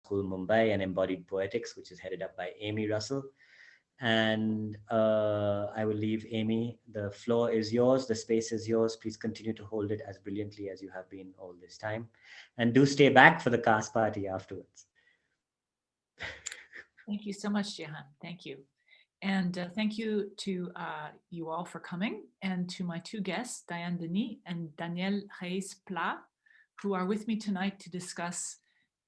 School, Mumbai, and Embodied Poetics, which is headed up by Amy Russell. And I will leave Amy. The floor is yours. The space is yours. Please continue to hold it as brilliantly as you have been all this time. And do stay back for the cast party afterwards. Thank you so much, Jehan. Thank you. And thank you to you all for coming, and to my two guests, Diane Denis and Daniel Reis Pla, who are with me tonight to discuss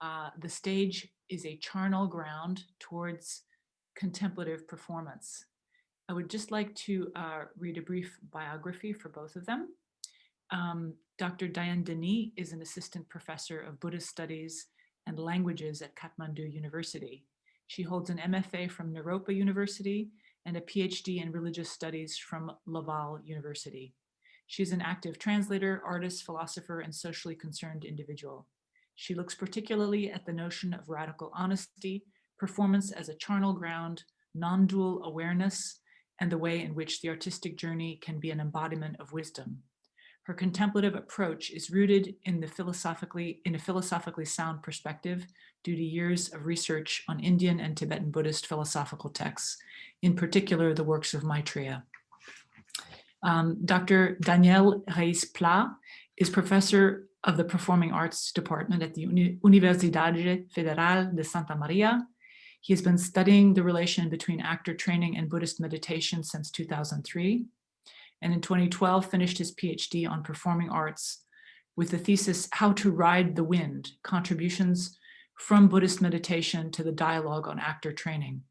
The Stage is a Charnel Ground Towards Contemplative Performance. I would just like to read a brief biography for both of them. Dr. Diane Denis is an assistant professor of Buddhist studies and languages at Kathmandu University. She holds an MFA from Naropa University and a PhD in religious studies from Laval University. She's an active translator, artist, philosopher, and socially concerned individual. She looks particularly at the notion of radical honesty, performance as a charnel ground, non-dual awareness, and the way in which the artistic journey can be an embodiment of wisdom. Her contemplative approach is rooted in a philosophically sound perspective due to years of research on Indian and Tibetan Buddhist philosophical texts, in particular the works of Maitreya. Dr. Daniel Reis Pla is professor of the Performing Arts Department at the Universidade Federal de Santa Maria. He has been studying the relation between actor training and Buddhist meditation since 2003. And in 2012 finished his PhD on performing arts with the thesis, How to Ride the Wind, Contributions from Buddhist Meditation to the Dialogue on Actor Training.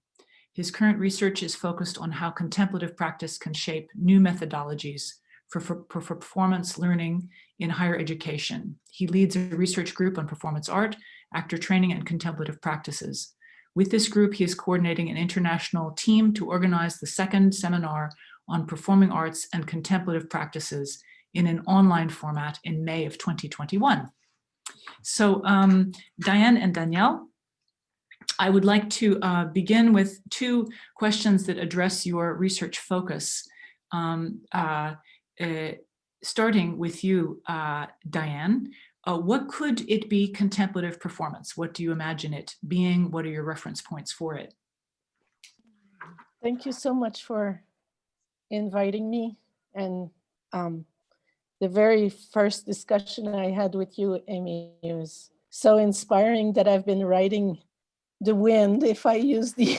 His current research is focused on how contemplative practice can shape new methodologies for performance learning in higher education. He leads a research group on performance art, actor training, and contemplative practices. With this group, he is coordinating an international team to organize the second seminar on performing arts and contemplative practices in an online format in May of 2021. So Diane and Danielle, I would like to begin with two questions that address your research focus. Starting with you, Diane, what could it be contemplative performance? What do you imagine it being? What are your reference points for it? Thank you so much for inviting me. And the very first discussion I had with you, Amy, was so inspiring that I've been writing the wind, if I use the,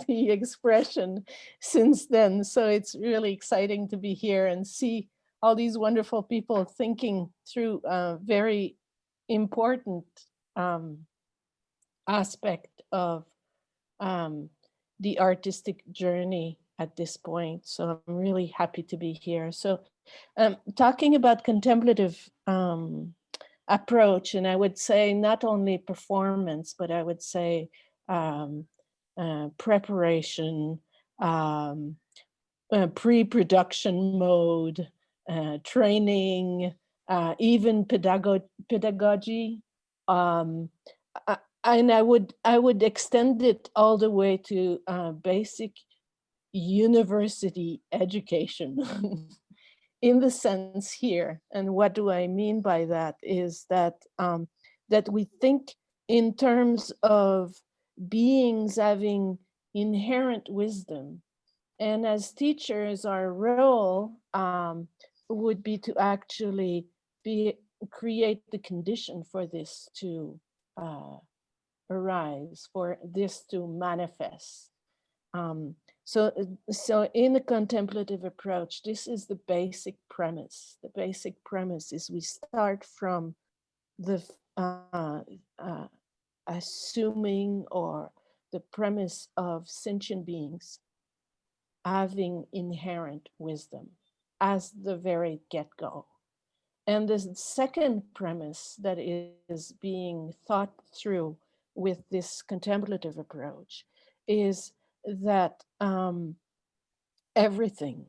the expression, since then. So it's really exciting to be here and see all these wonderful people thinking through a very important aspect of the artistic journey at this point. So I'm really happy to be here. So talking about contemplative approach, and I would say not only performance, but I would say preparation, pre-production mode, training, even pedagogy, and I would extend it all the way to basic university education in the sense here. And what do I mean by that is that that we think in terms of beings having inherent wisdom. And as teachers, our role would be to actually create the condition for this to arise, for this to manifest. So in the contemplative approach, this is the basic premise. The basic premise is we start from the assuming, or the premise of sentient beings having inherent wisdom as the very get-go. And the second premise that is being thought through with this contemplative approach is that everything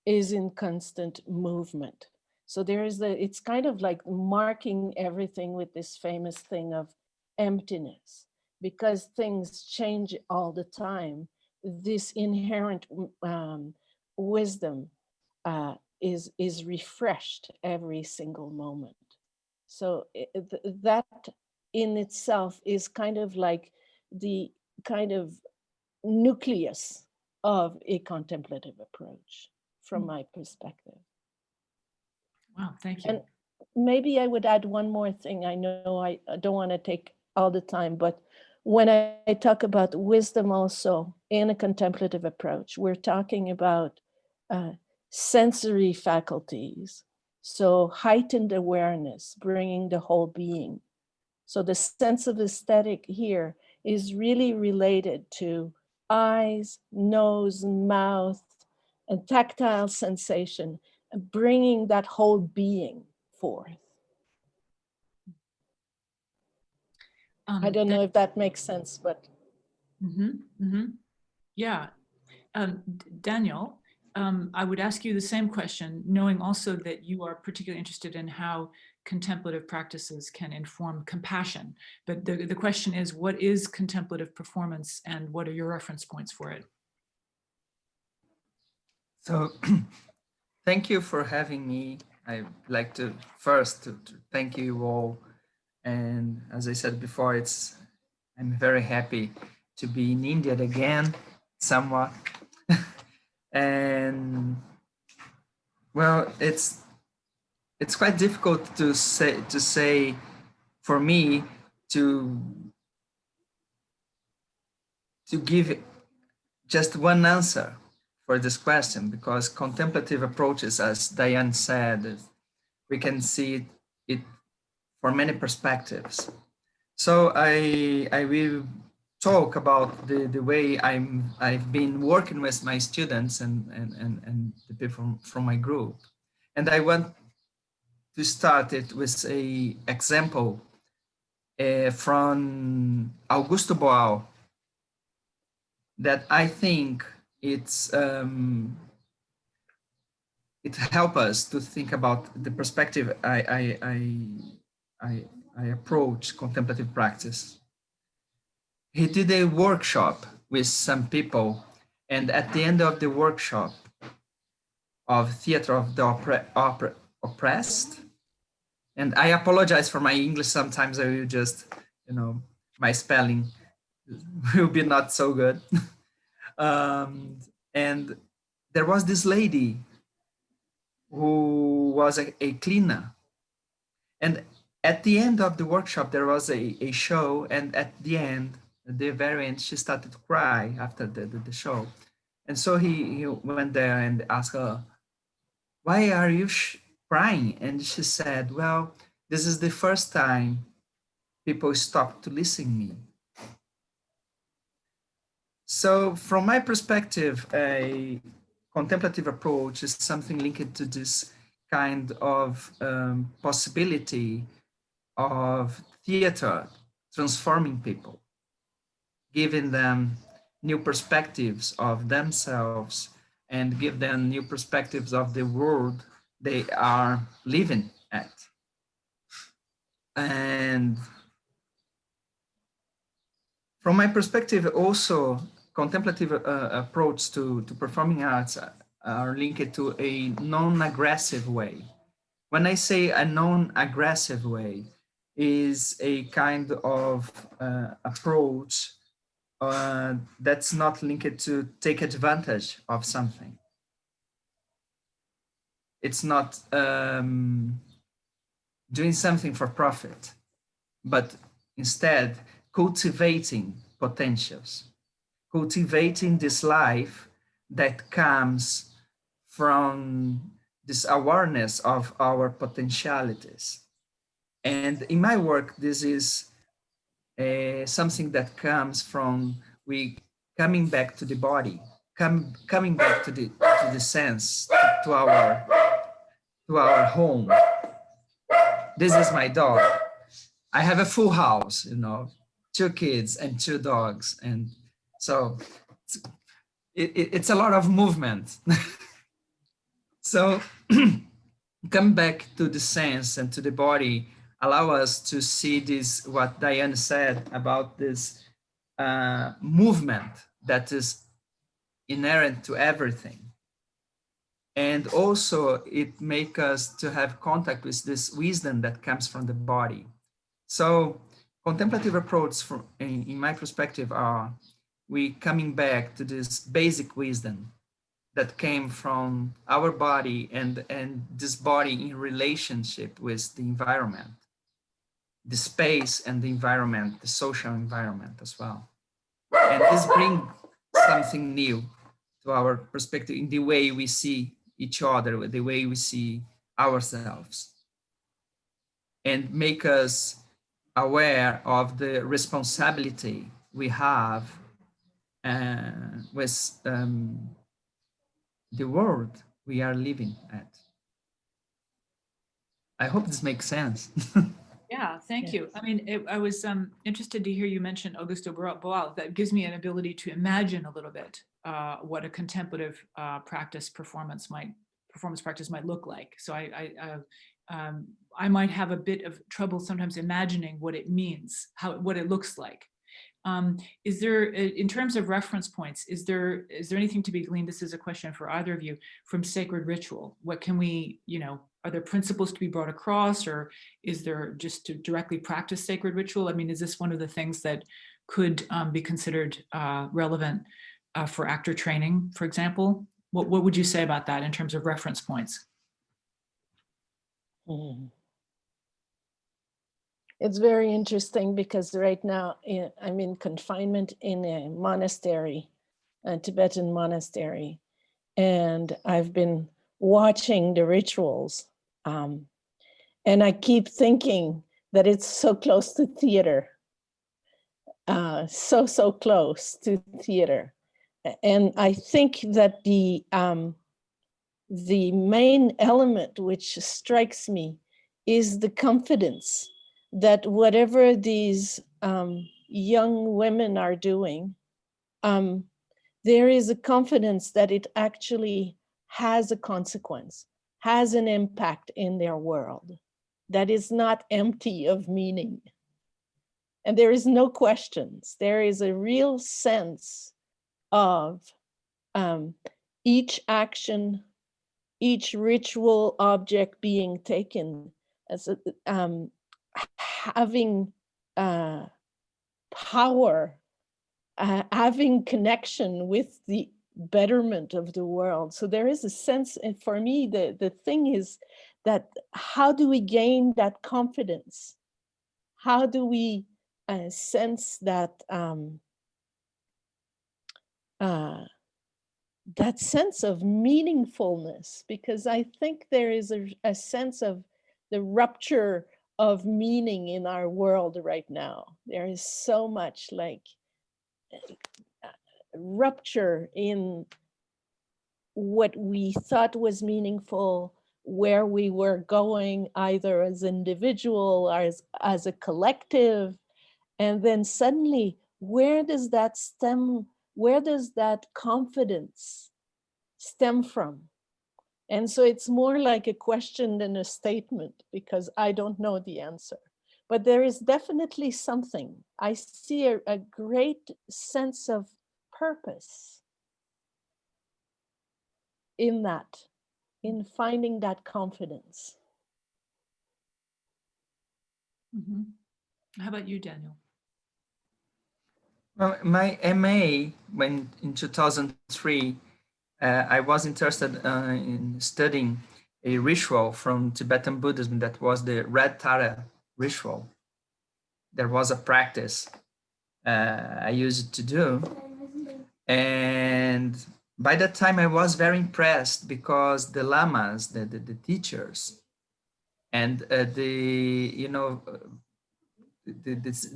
is in constant movement. So there is it's kind of like marking everything with this famous thing of emptiness, because things change all the time. This inherent wisdom is refreshed every single moment. So that in itself is kind of like the kind of nucleus of a contemplative approach from my perspective. Wow, thank you. And maybe I would add one more thing. I know I don't want to take all the time, but when I talk about wisdom also in a contemplative approach, we're talking about sensory faculties. So heightened awareness, bringing the whole being. So the sense of aesthetic here is really related to eyes, nose, mouth, and tactile sensation, and bringing that whole being forth. I don't know if that makes sense, but. Yeah. Daniel, I would ask you the same question, knowing also that you are particularly interested in how contemplative practices can inform compassion. But the question is, what is contemplative performance and what are your reference points for it? So thank you for having me. I'd like to first thank you all. And as I said before, I'm very happy to be in India again, somewhat. And well, it's quite difficult to say for me to give just one answer for this question, because contemplative approaches, as Diane said, we can see it for many perspectives. So I will talk about the way I've been working with my students and the people from my group. And I want to start it with an example from Augusto Boal that I think it helps us to think about the perspective I approach contemplative practice. He did a workshop with some people, and at the end of the workshop of Theater of the Oppressed, and I apologize for my English, sometimes I will just, my spelling will be not so good. And there was this lady who was a cleaner. And at the end of the workshop, there was a show. And at the end, at the very end, she started to cry after the show. And so he went there and asked her, "Why are you crying?" And she said, "Well, this is the first time people stopped to listen to me." So from my perspective, a contemplative approach is something linked to this kind of possibility of theater transforming people, giving them new perspectives of themselves and give them new perspectives of the world they are living at. And from my perspective, also, contemplative approach to performing arts are linked to a non-aggressive way. When I say a non-aggressive way, is a kind of approach that's not linked to take advantage of something. It's not doing something for profit, but instead cultivating potentials, cultivating this life that comes from this awareness of our potentialities. And in my work, this is something that comes from we coming back to the body, coming back to the sense, to our home. This is my dog. I have a full house, 2 kids and 2 dogs, and so it's a lot of movement. So come back to the sense and to the body, allow us to see this, what Diane said about this movement that is inherent to everything. And also it makes us to have contact with this wisdom that comes from the body. So contemplative approach, in my perspective, are we coming back to this basic wisdom that came from our body and this body in relationship with the environment, the space and the environment, the social environment as well. And this brings something new to our perspective in the way we see each other, the way we see ourselves, and make us aware of the responsibility we have with the world we are living at. I hope this makes sense. Yeah, thank you. I mean, I was interested to hear you mention Augusto Boal. That gives me an ability to imagine a little bit what a contemplative performance practice might look like. So I might have a bit of trouble sometimes imagining what it means, what it looks like. Is there, in terms of reference points, is there anything to be gleaned? This is a question for either of you, from sacred ritual. What can we, are there principles to be brought across, or is there just to directly practice sacred ritual? I mean, is this one of the things that could be considered relevant for actor training, for example? What would you say about that in terms of reference points? It's very interesting because right now I'm in confinement in a monastery, a Tibetan monastery, and I've been watching the rituals. And I keep thinking that it's so close to theater, so close to theater. And I think that the main element which strikes me is the confidence that whatever these young women are doing, there is a confidence that it actually has a consequence, has an impact in their world, that is not empty of meaning. And there is no questions. There is a real sense of each action, each ritual object being taken as having power, having connection with the betterment of the world. So there is a sense, and for me, the thing is that how do we gain that confidence? How do we sense that that sense of meaningfulness? Because I think there is a sense of the rupture of meaning in our world right now. There is so much like rupture in what we thought was meaningful, where we were going either as individual or as a collective. And then suddenly, where does that confidence stem from? And so it's more like a question than a statement, because I don't know the answer. But there is definitely something. I see a great sense of purpose in that, in finding that confidence. Mm-hmm. How about you, Daniel? Well, my MA, when in 2003, I was interested in studying a ritual from Tibetan Buddhism that was the Red Tara ritual. There was a practice I used to do. And by that time, I was very impressed because the lamas, the teachers, and the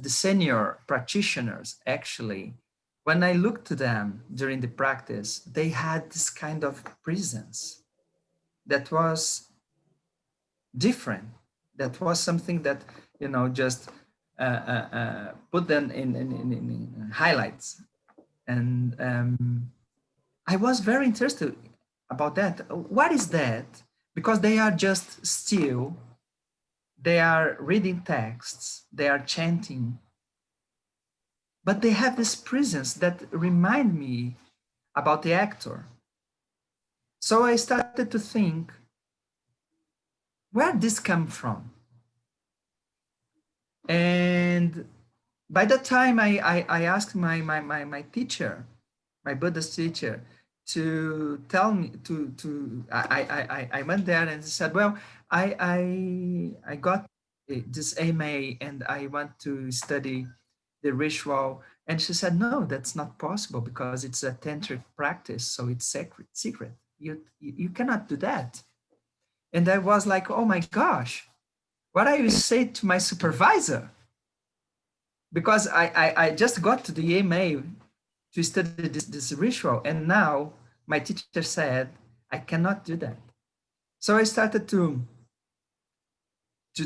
senior practitioners, actually, when I looked to them during the practice, they had this kind of presence that was different. That was something that, just put them in highlights. And I was very interested about that. What is that? Because they are just still, they are reading texts, they are chanting, but they have this presence that remind me about the actor. So I started to think, where did this come from? And by that time, I asked my teacher, my Buddhist teacher, to tell me I went there and said, well, I got this MA and I want to study the ritual. And she said, no, that's not possible because it's a tantric practice, so it's secret. You cannot do that. And I was like, oh my gosh, what I will say to my supervisor? Because I just got to the MA to study this ritual, and now my teacher said I cannot do that. So I started to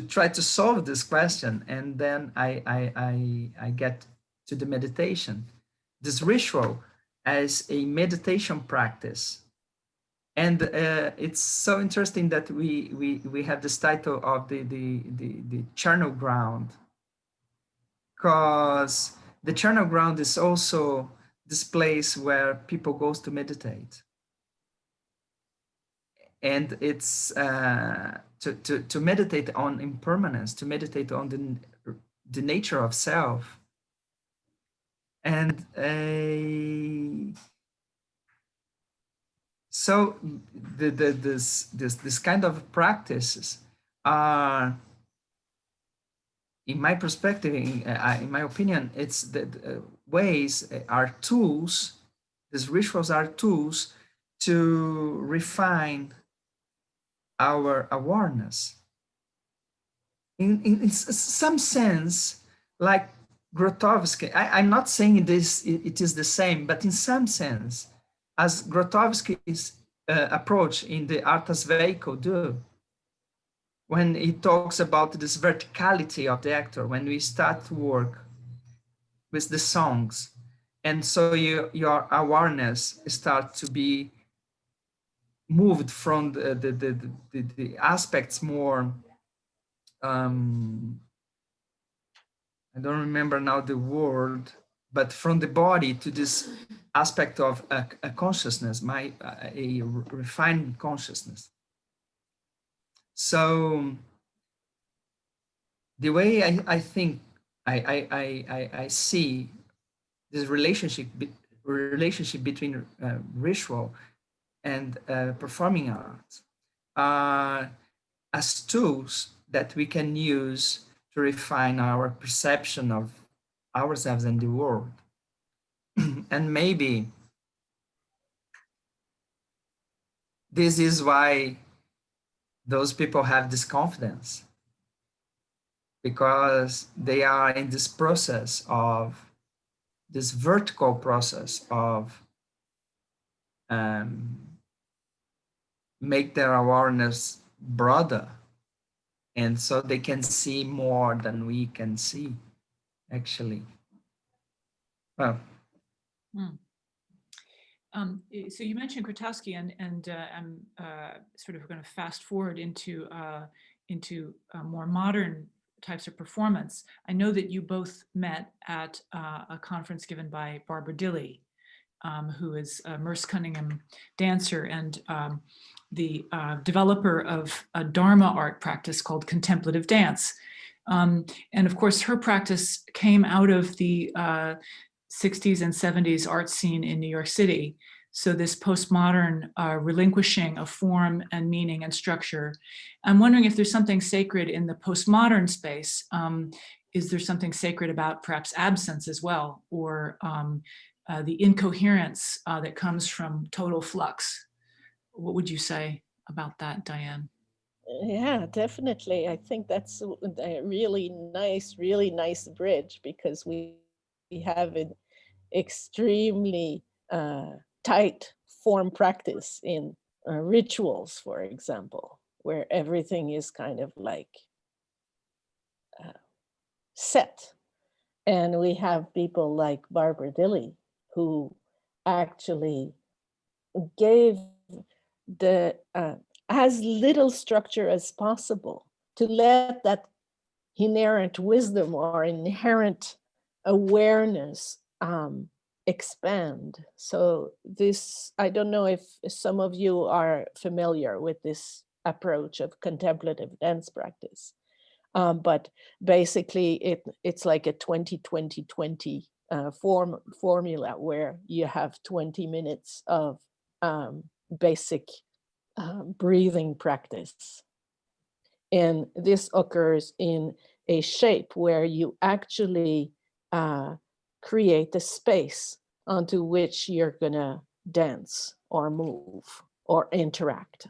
try to solve this question, and then I get to the meditation, this ritual as a meditation practice. And it's so interesting that we have this title of the charnel ground, because the charnel ground is also this place where people goes to meditate. And it's to meditate on impermanence, to meditate on the nature of self. And so this kind of practices are, in my perspective, in my opinion, it's the ways are tools. These rituals are tools to refine our awareness. In some sense, like Grotowski, I'm not saying this, it is the same, but in some sense, as Grotowski's approach in the Art as Vehicle do, when he talks about this verticality of the actor, when we start to work with the songs, and so your awareness starts to be moved from the aspects more, I don't remember now the word, but from the body to this aspect of a consciousness, a refined consciousness. So the way I think I see this relationship between ritual and performing arts as tools that we can use to refine our perception of ourselves and the world. And maybe this is why those people have this confidence, because they are in this process of this vertical process of make their awareness broader, and so they can see more than we can see, actually. Well. So you mentioned Grotowski, and I'm sort of going to fast forward into more modern types of performance. I know that you both met at a conference given by Barbara Dilley, who is a Merce Cunningham dancer and the developer of a Dharma art practice called contemplative dance. And of course, her practice came out of the 60s and 70s art scene in New York City. So this postmodern relinquishing of form and meaning and structure. I'm wondering if there's something sacred in the postmodern space. Is there something sacred about perhaps absence as well, or the incoherence that comes from total flux? What would you say about that, Diane? Yeah, definitely. I think that's a really nice bridge, because we have an extremely tight form practice in rituals, for example, where everything is kind of like set. And we have people like Barbara Dilley, who actually gave the as little structure as possible to let that inherent wisdom or inherent awareness expand. So this, I don't know if some of you are familiar with this approach of contemplative dance practice. But basically it's like a 20-20-20 formula where you have 20 minutes of basic breathing practice. And this occurs in a shape where you actually create a space onto which you're gonna dance or move or interact.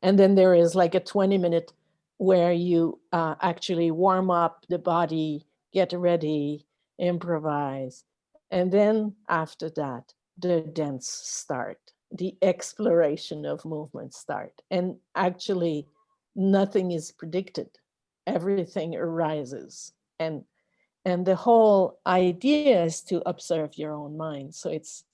And then there is like a 20-minute where you actually warm up the body, get ready, improvise. And then after that, the dance start, the exploration of movement start. And actually nothing is predicted. Everything arises. And the whole idea is to observe your own mind. So it's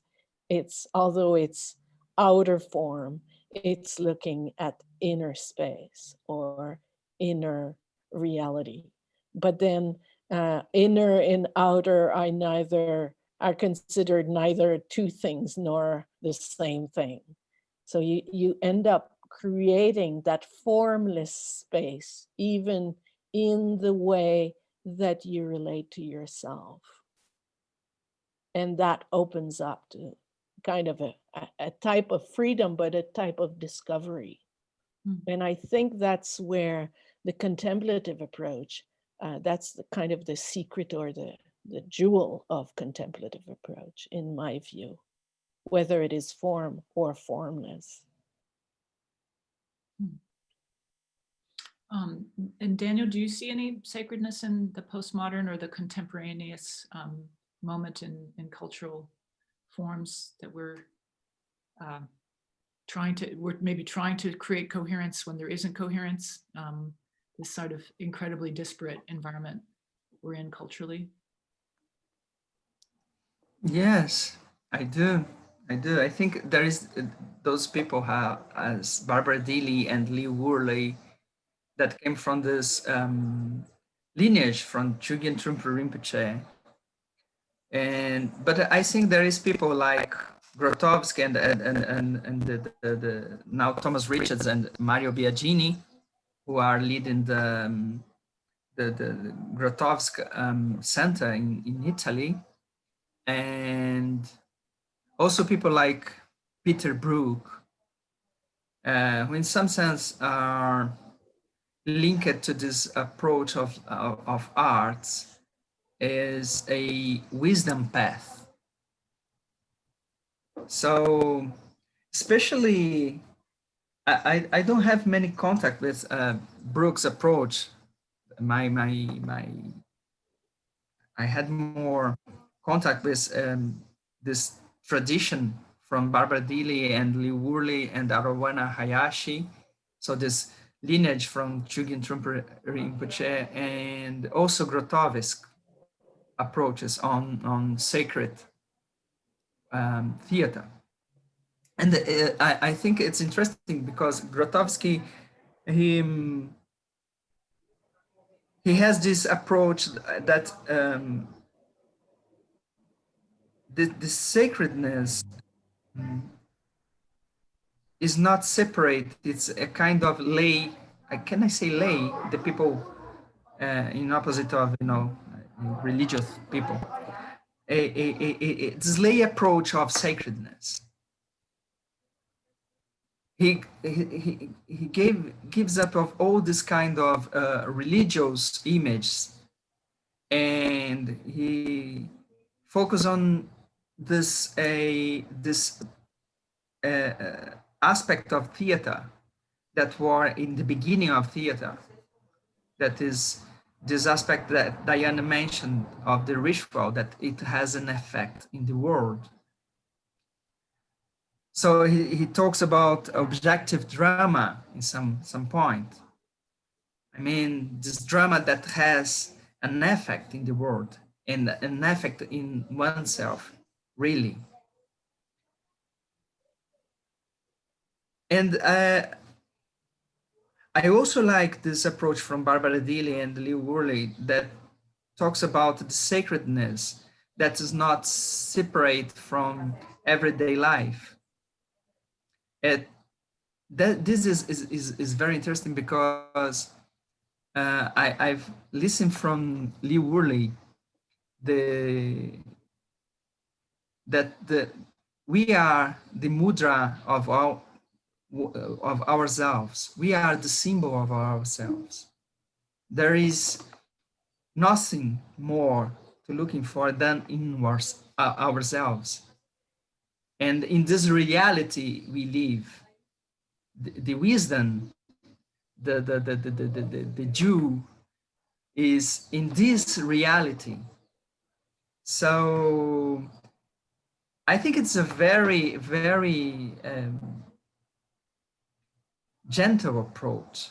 although it's outer form, it's looking at inner space or inner reality. But then inner and outer are considered neither two things nor the same thing. So you end up creating that formless space, even in the way that you relate to yourself. And that opens up to kind of a type of freedom, but a type of discovery. And I think that's where the contemplative approach, that's the kind of the secret or the jewel of contemplative approach, in my view, whether it is form or formless. And Daniel, do you see any sacredness in the postmodern or the contemporaneous moment in cultural forms that we're maybe trying to create coherence when there isn't coherence, this sort of incredibly disparate environment we're in culturally? Yes, I do. I think there is those people as Barbara Dili and Lee Worley that came from this lineage from Chögyam Trungpa Rinpoche. But I think there is people like Grotowski and the now Thomas Richards and Mario Biagini, who are leading the Grotowski Center in Italy, and also people like Peter Brook, who in some sense are linked to this approach of arts as a wisdom path. So especially, I don't have many contact with Brooks' approach. I had more contact with this tradition from Barbara Dili and Lee Worley and Arowana Hayashi. So this lineage from Chögyam Trungpa Rinpoche, and also Grotowski approaches on sacred theater. And I think it's interesting because Grotowski, he has this approach that the sacredness is not separate. It's a kind of lay. Can I say lay? The people in opposite of religious people. It's lay approach of sacredness. He gives up of all this kind of religious images, and he focus on this aspect of theater that were in the beginning of theater. That is this aspect that Diane mentioned of the ritual, that it has an effect in the world. So he talks about objective drama in some point. I mean, this drama that has an effect in the world and an effect in oneself, really. And I also like this approach from Barbara Dili and Lee Worley that talks about the sacredness that is not separate from everyday life. This is very interesting because I've listened from Lee Worley that we are the mudra of ourselves. We are the symbol of ourselves. There is nothing more to looking for than inwards ourselves. And in this reality we live, the wisdom, the Jew is in this reality. So I think it's a very, very gentle approach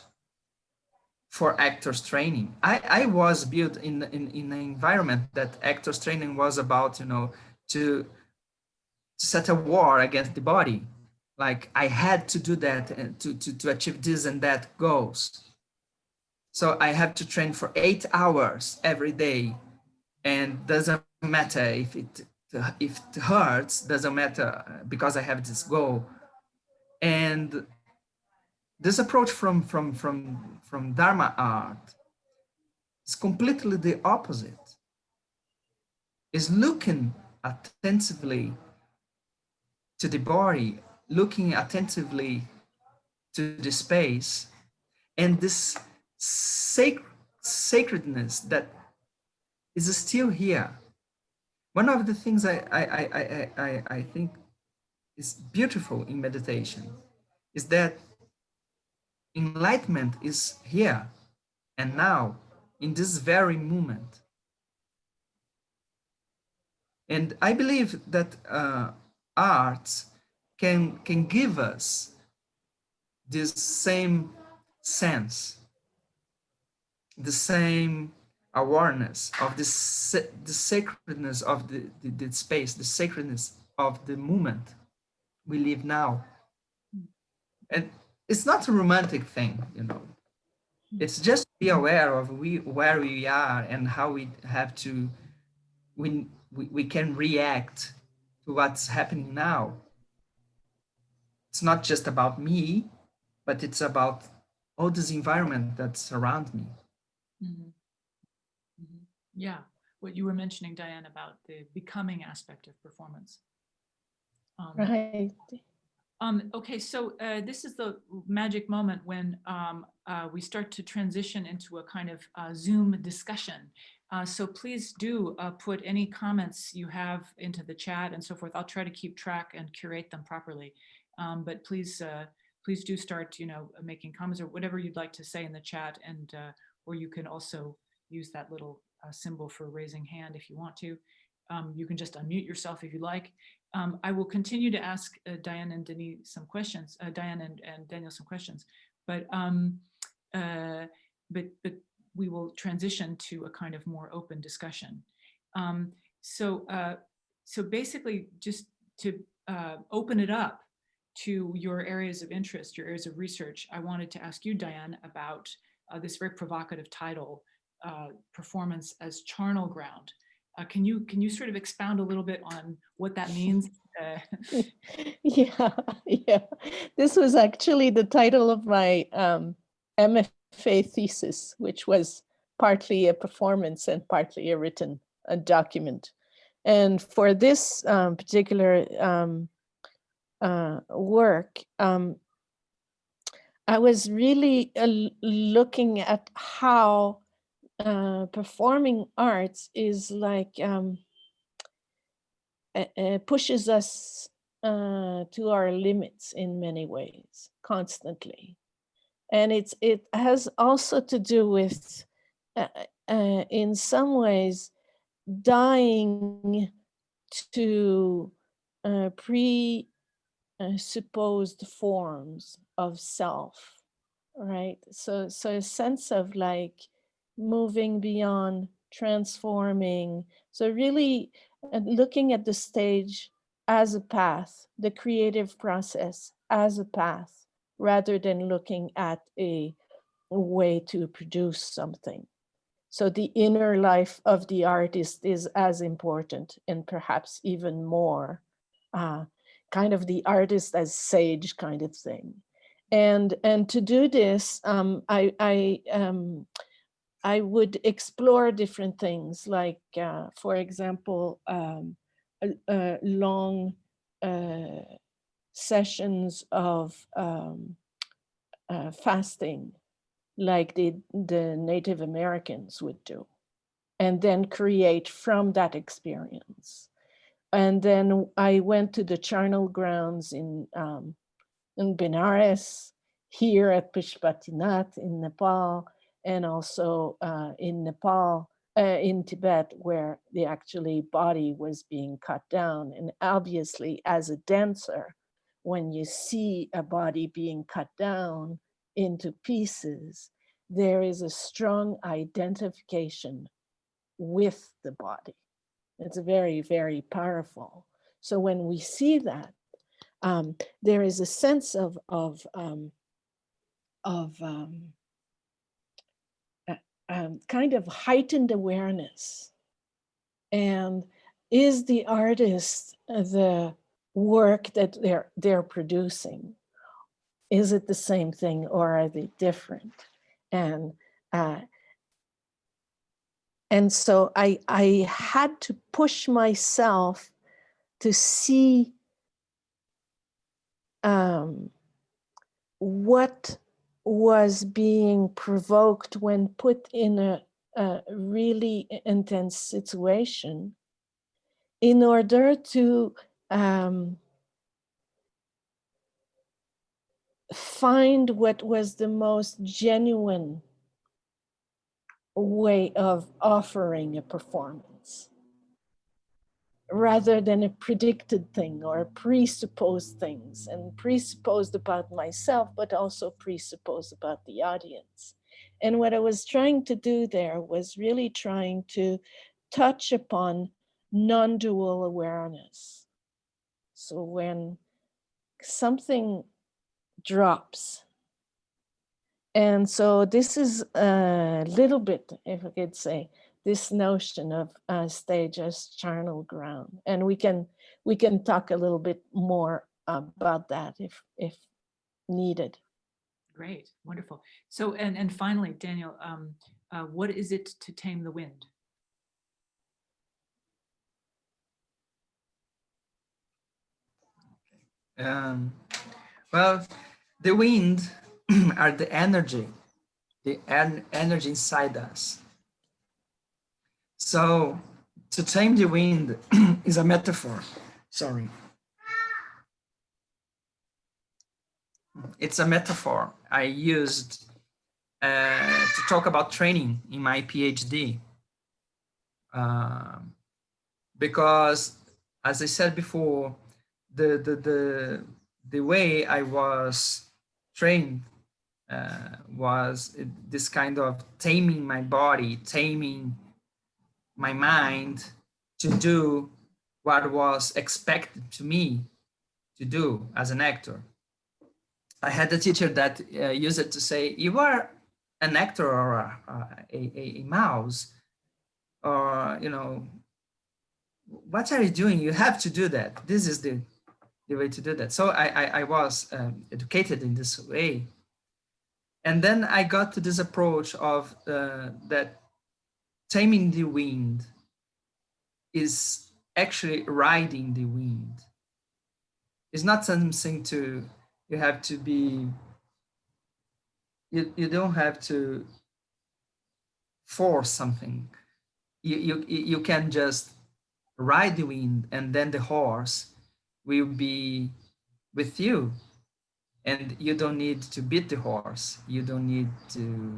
for actors training. I was built in an environment that actors training was about, you know, to set a war against the body. Like I had to do that and to achieve this and that goals. So I have to train for 8 hours every day, and doesn't matter if it hurts, doesn't matter because I have this goal. And this approach from Dharma art is completely the opposite. Is looking attentively to the body, looking attentively to the space, and this sacredness that is still here. One of the things I think is beautiful in meditation is that enlightenment is here and now in this very moment. And I believe that arts can give us this same sense, the same awareness of the sacredness of the space, the sacredness of the moment we live now. And it's not a romantic thing, you know. It's just be aware of where we are and how we have to, we can react to what's happening now. It's not just about me, but it's about all this environment that's around me. Mm-hmm. Mm-hmm. Yeah, what you were mentioning, Diane, about the becoming aspect of performance. Right. Okay, so this is the magic moment when we start to transition into a kind of Zoom discussion. So please do put any comments you have into the chat and so forth. I'll try to keep track and curate them properly. But please do start, you know, making comments or whatever you'd like to say in the chat, and or you can also use that little symbol for raising hand if you want to. You can just unmute yourself if you like. I will continue to ask Diane and Denis some questions, Diane and Daniel some questions, but we will transition to a kind of more open discussion. So basically, just to open it up to your areas of interest, your areas of research, I wanted to ask you, Diane, about this very provocative title, Performance as Charnel Ground. Can you sort of expound a little bit on what that means? Yeah. This was actually the title of my MFA thesis, which was partly a performance and partly a written document. And for this particular work, I was really looking at how performing arts is like pushes us to our limits in many ways, constantly. And it has also to do with, in some ways, dying to presupposed forms of self, right? So a sense of like moving beyond, transforming. So really looking at the stage as a path, the creative process as a path, rather than looking at a way to produce something. So the inner life of the artist is as important, and perhaps even more, kind of the artist as sage kind of thing. And to do this, I I would explore different things, like, for example, long sessions of fasting, like the Native Americans would do, and then create from that experience. And then I went to the Charnel grounds in Benares, here at Pishpatinath in Nepal, and also in Nepal, in Tibet, where the actually body was being cut down. And obviously, as a dancer, when you see a body being cut down into pieces, there is a strong identification with the body. It's very, very powerful. So when we see that, there is a sense of kind of heightened awareness. And is the artist the work that they're producing? Is it the same thing, or are they different? And so I had to push myself to see what was being provoked when put in a really intense situation, in order to find what was the most genuine way of offering a performance, rather than a predicted thing or presupposed things, and presupposed about myself, but also presupposed about the audience. And what I was trying to do there was really trying to touch upon non-dual awareness. So when something drops, and so this is a little bit, if I could say, this notion of stage as charnel ground, and we can talk a little bit more about that if needed. Great, wonderful. So and finally, Daniel, what is it to tame the wind? Well, the wind are the energy inside us. So to tame the wind is a metaphor. Sorry. It's a metaphor I used to talk about training in my PhD. Because, as I said before, the way I was trained was this kind of taming my body, taming my mind to do what was expected to me to do as an actor. I had a teacher that used it to say, you are an actor or a mouse, or, you know, what are you doing? You have to do that. This is the way to do that. So I was educated in this way. And then I got to this approach of that taming the wind is actually riding the wind. It's not something you have to be, you don't have to force something. You can just ride the wind, and then the horse will be with you. And you don't need to beat the horse. You don't need to.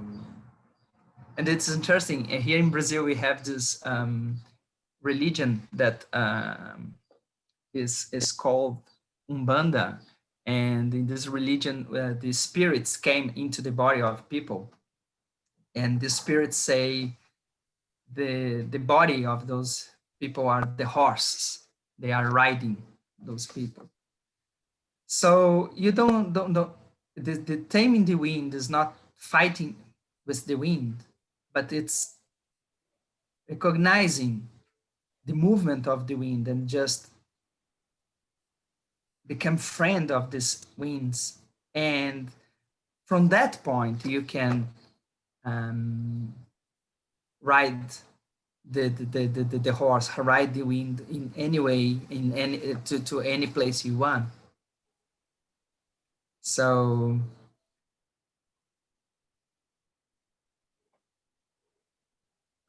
And it's interesting. Here in Brazil, we have this religion that is called Umbanda. And in this religion, the spirits came into the body of people. And the spirits say the body of those people are the horses. They are riding those people. So you don't the taming the wind is not fighting with the wind, but it's recognizing the movement of the wind and just become friend of these winds. And from that point, you can ride the horse, ride the wind in any way, in any to any place you want. So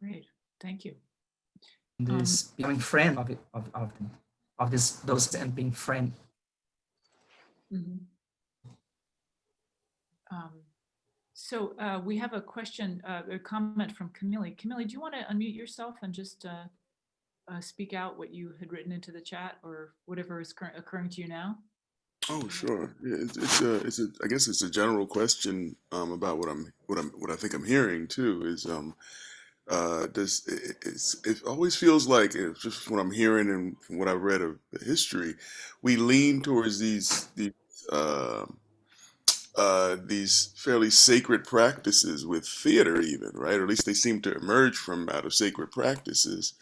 Great, thank you. this becoming friend of it, of this those and being friend. Mhm. So we have a question, a comment from Camille. Camille, do you want to unmute yourself and just speak out what you had written into the chat or whatever is occurring to you now? Oh, sure. Yeah, I guess it's a general question about what I think I'm hearing too. Is it always feels like it's just what I'm hearing and from what I've read of the history, we lean towards uh, these fairly sacred practices with theater, even, right? Or at least they seem to emerge from out of sacred practices,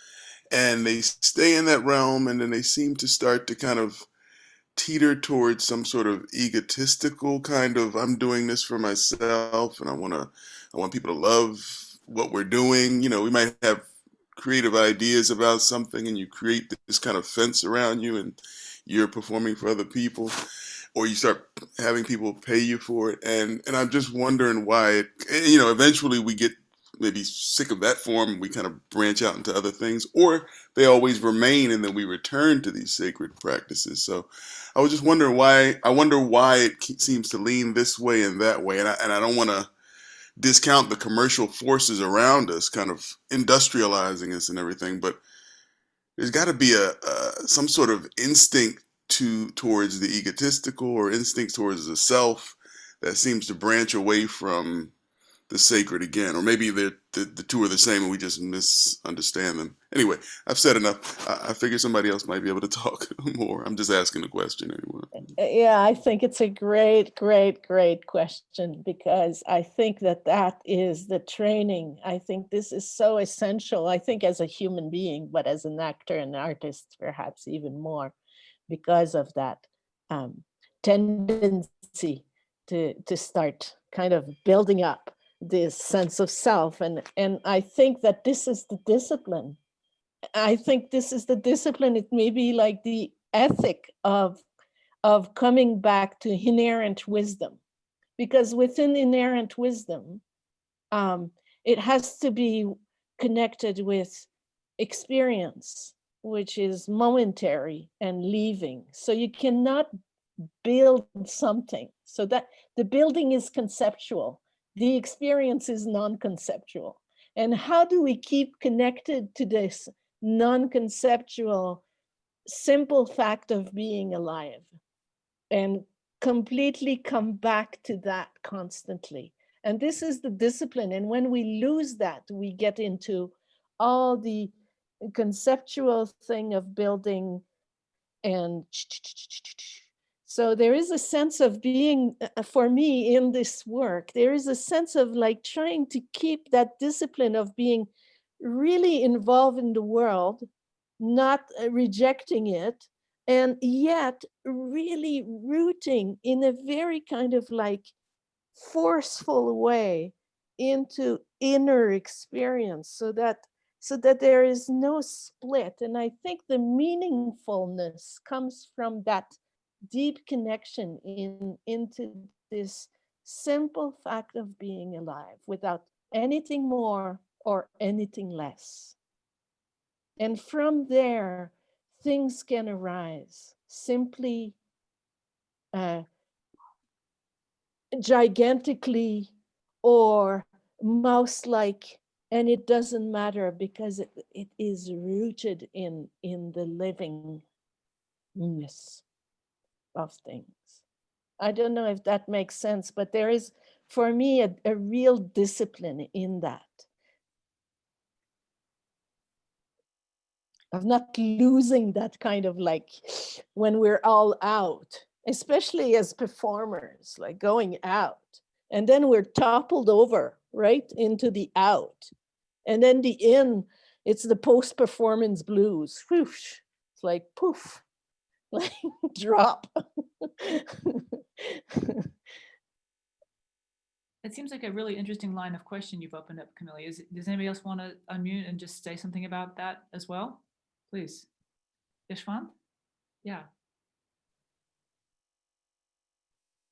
and they stay in that realm, and then they seem to start to kind of teeter towards some sort of egotistical kind of, I'm doing this for myself and I want people to love what we're doing. You know, we might have creative ideas about something and you create this kind of fence around you and you're performing for other people, or you start having people pay you for it. And I'm just wondering why eventually we get maybe sick of that form and we kind of branch out into other things, or they always remain and then we return to these sacred practices. So I was just wondering why. I wonder why it seems to lean this way and that way. And I don't want to discount the commercial forces around us kind of industrializing us and everything, but there's got to be some sort of instinct towards the egotistical, or instinct towards the self, that seems to branch away from the sacred again. Or maybe the two are the same and we just misunderstand them. Anyway, I've said enough. I figure somebody else might be able to talk more. I'm just asking a question anyway. Yeah, I think it's a great question, because I think that is the training. I think this is so essential. I think as a human being, but as an actor and artist, perhaps even more, because of that tendency to start kind of building up this sense of self. And I think that this is the discipline. I think this is the discipline. It may be like the ethic of coming back to inherent wisdom, because within inherent wisdom, it has to be connected with experience, which is momentary and leaving. So you cannot build something. So that the building is conceptual, the experience is non-conceptual. And how do we keep connected to this non-conceptual, simple fact of being alive, and completely come back to that constantly? And this is the discipline. And when we lose that, we get into all the conceptual thing of building. And so there is a sense of being, for me in this work, there is a sense of like trying to keep that discipline of being really involved in the world, not rejecting it, and yet really rooting in a very kind of like forceful way into inner experience, so that there is no split. And I think the meaningfulness comes from that deep connection into this simple fact of being alive, without anything more or anything less. And from there, things can arise simply, gigantically, or mouse-like, and it doesn't matter, because it is rooted in the livingness of things. I don't know if that makes sense, but there is, for me, a real discipline in that, of not losing that kind of like, when we're all out, especially as performers, like going out, and then we're toppled over right into the out, and then the in, it's the post-performance blues. Whoosh. It's like poof, like drop. It seems like a really interesting line of question you've opened up, Camille. Does anybody else want to unmute and just say something about that as well? Please. Yashwant? Yeah.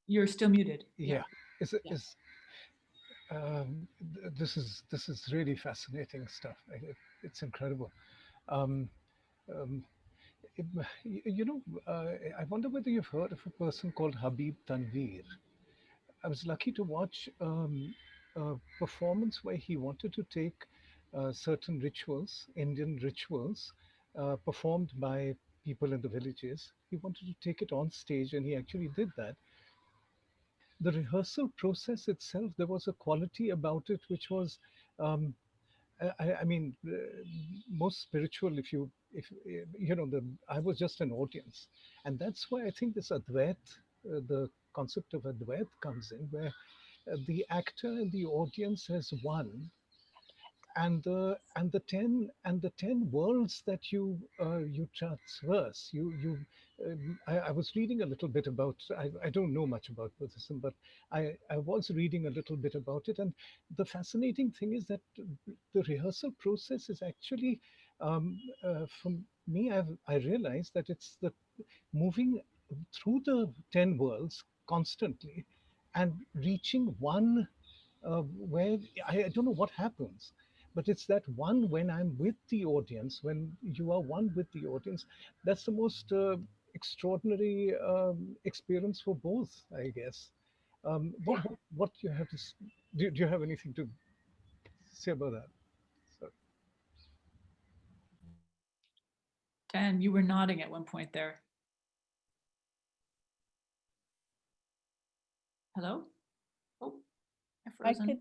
You're still muted. Yeah. Yeah. This is really fascinating stuff. It's incredible. Um, um, I wonder whether you've heard of a person called Habib Tanvir. I was lucky to watch a performance where he wanted to take certain rituals, Indian rituals, performed by people in the villages. He wanted to take it on stage, and he actually did that. The rehearsal process itself, there was a quality about it which was, I mean, most spiritual. I was just an audience, and that's why I think this Advait, the concept of Advait comes in, where the actor and the audience has one, and the 10 worlds that you transverse. I was reading a little bit about. I don't know much about Buddhism, but I was reading a little bit about it, and the fascinating thing is that the rehearsal process is actually, for me, I realized that it's the moving through the 10 worlds constantly and reaching one, where I don't know what happens, but it's that one when I'm with the audience, when you are one with the audience, that's the most extraordinary experience for both, I guess. What you have to do you have anything to say about that? So. Dan, you were nodding at one point there. Hello? Oh, I've frozen.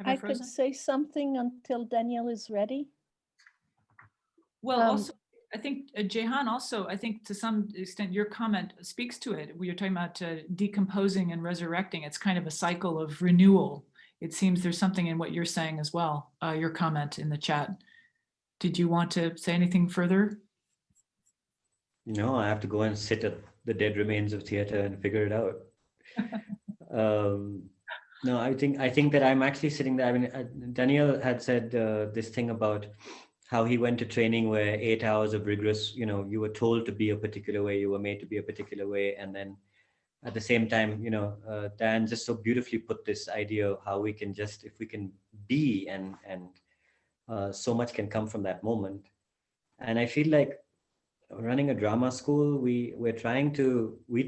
I could say something until Daniel is ready. Well, also, I think Jehan also, I think to some extent your comment speaks to it. We are talking about decomposing and resurrecting. It's kind of a cycle of renewal. It seems there's something in what you're saying as well, your comment in the chat. Did you want to say anything further? No, I have to go and sit at the dead remains of theater and figure it out. No, I think that I'm actually sitting there. I mean, Daniel had said this thing about how he went to training where 8 hours of rigorous, you were told to be a particular way, you were made to be a particular way. And then at the same time, Diane just so beautifully put this idea of how we can just, if we can be, and so much can come from that moment. And I feel like running a drama school, we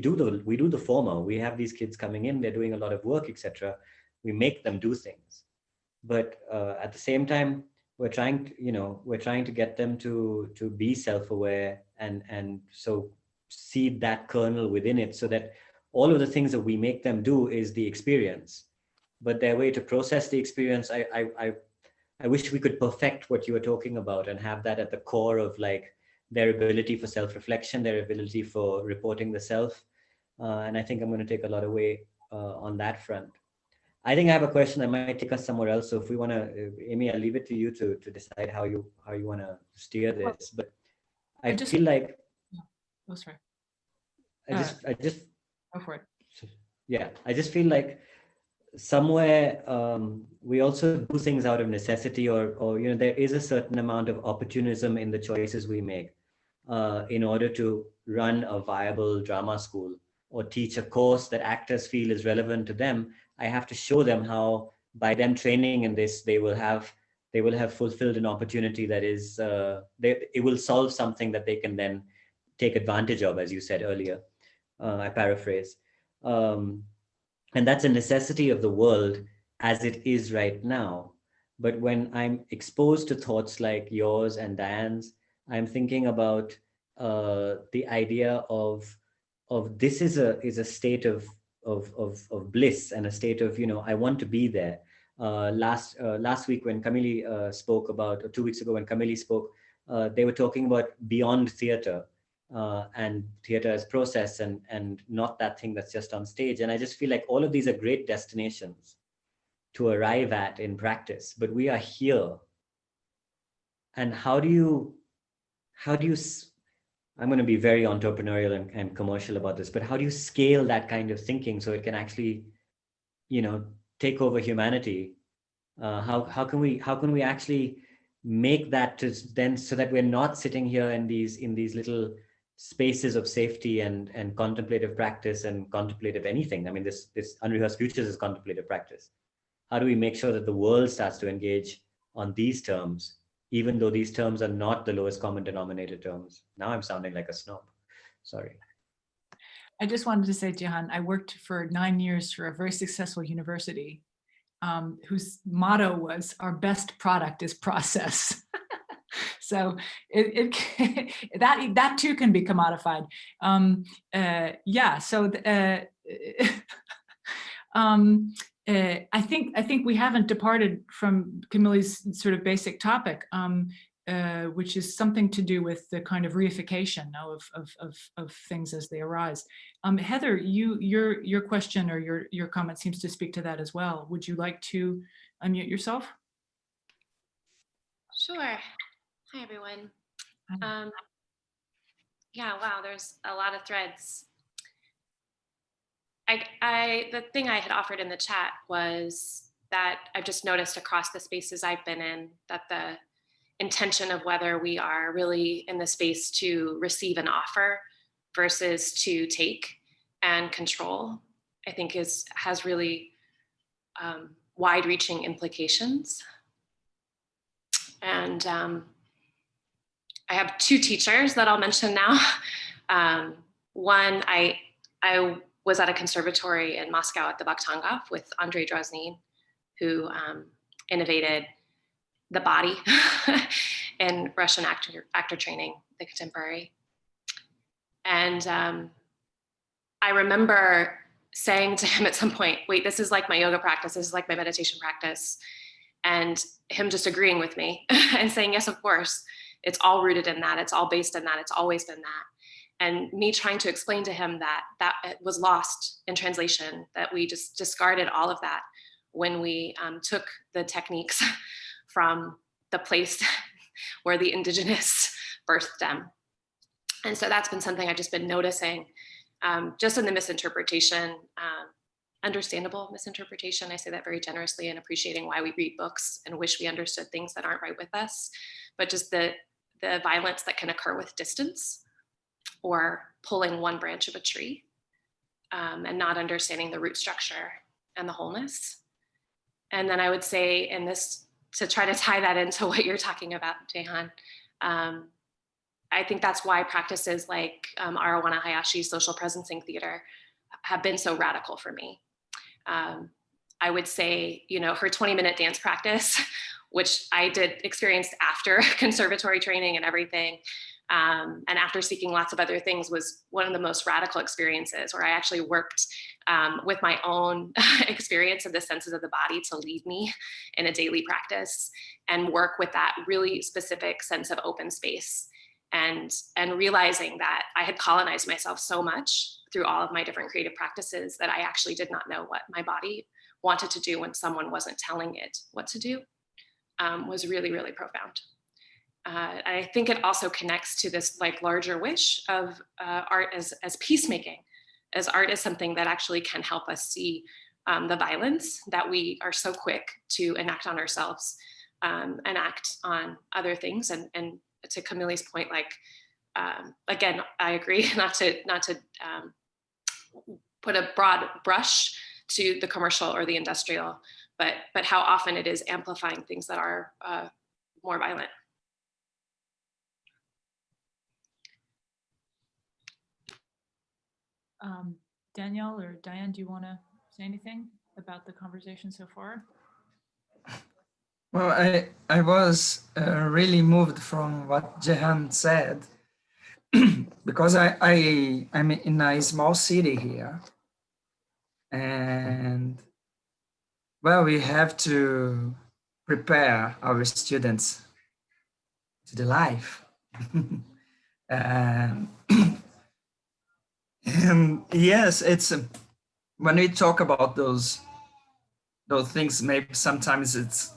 do the former. We have these kids coming in, they're doing a lot of work, etc. We make them do things, but at the same time, we're trying to get them to be self-aware and so seed that kernel within it, so that all of the things that we make them do is the experience, but their way to process the experience. I wish we could perfect what you were talking about and have that at the core of like their ability for self-reflection, their ability for reporting the self. And I think I'm going to take a lot away on that front. I think I have a question that might take us somewhere else. So if we want to, Amy, I'll leave it to you to decide how you want to steer this. But I feel like, oh, sorry. I just go for it. Yeah, I just feel like somewhere we also do things out of necessity, or there is a certain amount of opportunism in the choices we make in order to run a viable drama school or teach a course that actors feel is relevant to them. I have to show them how, by them training in this, they will have fulfilled an opportunity that is it will solve something that they can then take advantage of, as you said earlier. I paraphrase. And that's a necessity of the world as it is right now. But when I'm exposed to thoughts like yours and Diane's, I'm thinking about the idea of this is a state of bliss and a state of, I want to be there. Last week when Camille spoke about, or 2 weeks ago when Camille spoke, they were talking about beyond theater. And theater as process and not that thing that's just on stage. And I just feel like all of these are great destinations to arrive at in practice, but we are here. And how do you, I'm going to be very entrepreneurial and commercial about this, but how do you scale that kind of thinking so it can actually, take over humanity, how can we actually make that to then, so that we're not sitting here in these little spaces of safety and contemplative practice and contemplative anything. I mean, this Unrehearsed Futures is contemplative practice. How do we make sure that the world starts to engage on these terms, even though these terms are not the lowest common denominator terms? Now I'm sounding like a snob. Sorry. I just wanted to say, Jehan, I worked for 9 years for a very successful university whose motto was, our best product is process. So that too can be commodified. Yeah, so I think we haven't departed from Camille's sort of basic topic, which is something to do with the kind of reification of things as they arise. Heather, your question or your comment seems to speak to that as well. Would you like to unmute yourself? Sure. Hi, everyone. Yeah, wow, there's a lot of threads. The thing I had offered in the chat was that I've just noticed across the spaces I've been in that the intention of whether we are really in the space to receive an offer versus to take and control, I think has really wide-reaching implications. And I have 2 teachers that I'll mention now. One, I was at a conservatory in Moscow at the Vakhtangov with Andrei Droznin, who innovated the body in Russian actor training, the contemporary. And I remember saying to him at some point, wait, this is like my yoga practice, this is like my meditation practice. And him just agreeing with me and saying, yes, of course, it's all rooted in that, it's all based in that, it's always been that. And me trying to explain to him that it was lost in translation, that we just discarded all of that when we took the techniques from the place where the indigenous birthed them. And so that's been something I've just been noticing, just in the misinterpretation, understandable misinterpretation. I say that very generously, and appreciating why we read books and wish we understood things that aren't right with us, but just the violence that can occur with distance or pulling one branch of a tree and not understanding the root structure and the wholeness. And then I would say in this, to try to tie that into what you're talking about, Jehan, I think that's why practices like Arawana Hayashi's social presencing theater have been so radical for me. I would say, her 20-minute dance practice, which I did experience after conservatory training and everything, and after seeking lots of other things, was one of the most radical experiences where I actually worked with my own experience of the senses of the body to lead me in a daily practice, and work with that really specific sense of open space, and realizing that I had colonized myself so much through all of my different creative practices that I actually did not know what my body wanted to do when someone wasn't telling it what to do, was really, really profound. I think it also connects to this larger wish of art as peacemaking, as art is something that actually can help us see the violence that we are so quick to enact on ourselves, and act on other things. And to Camille's point, again, I agree not to put a broad brush to the commercial or the industrial, but how often it is amplifying things that are more violent. Danielle or Diane, do you want to say anything about the conversation so far? Well, I was really moved from what Jehan said, because I'm in a small city here, and well, we have to prepare our students to the life. And yes, it's when we talk about those things, maybe sometimes it's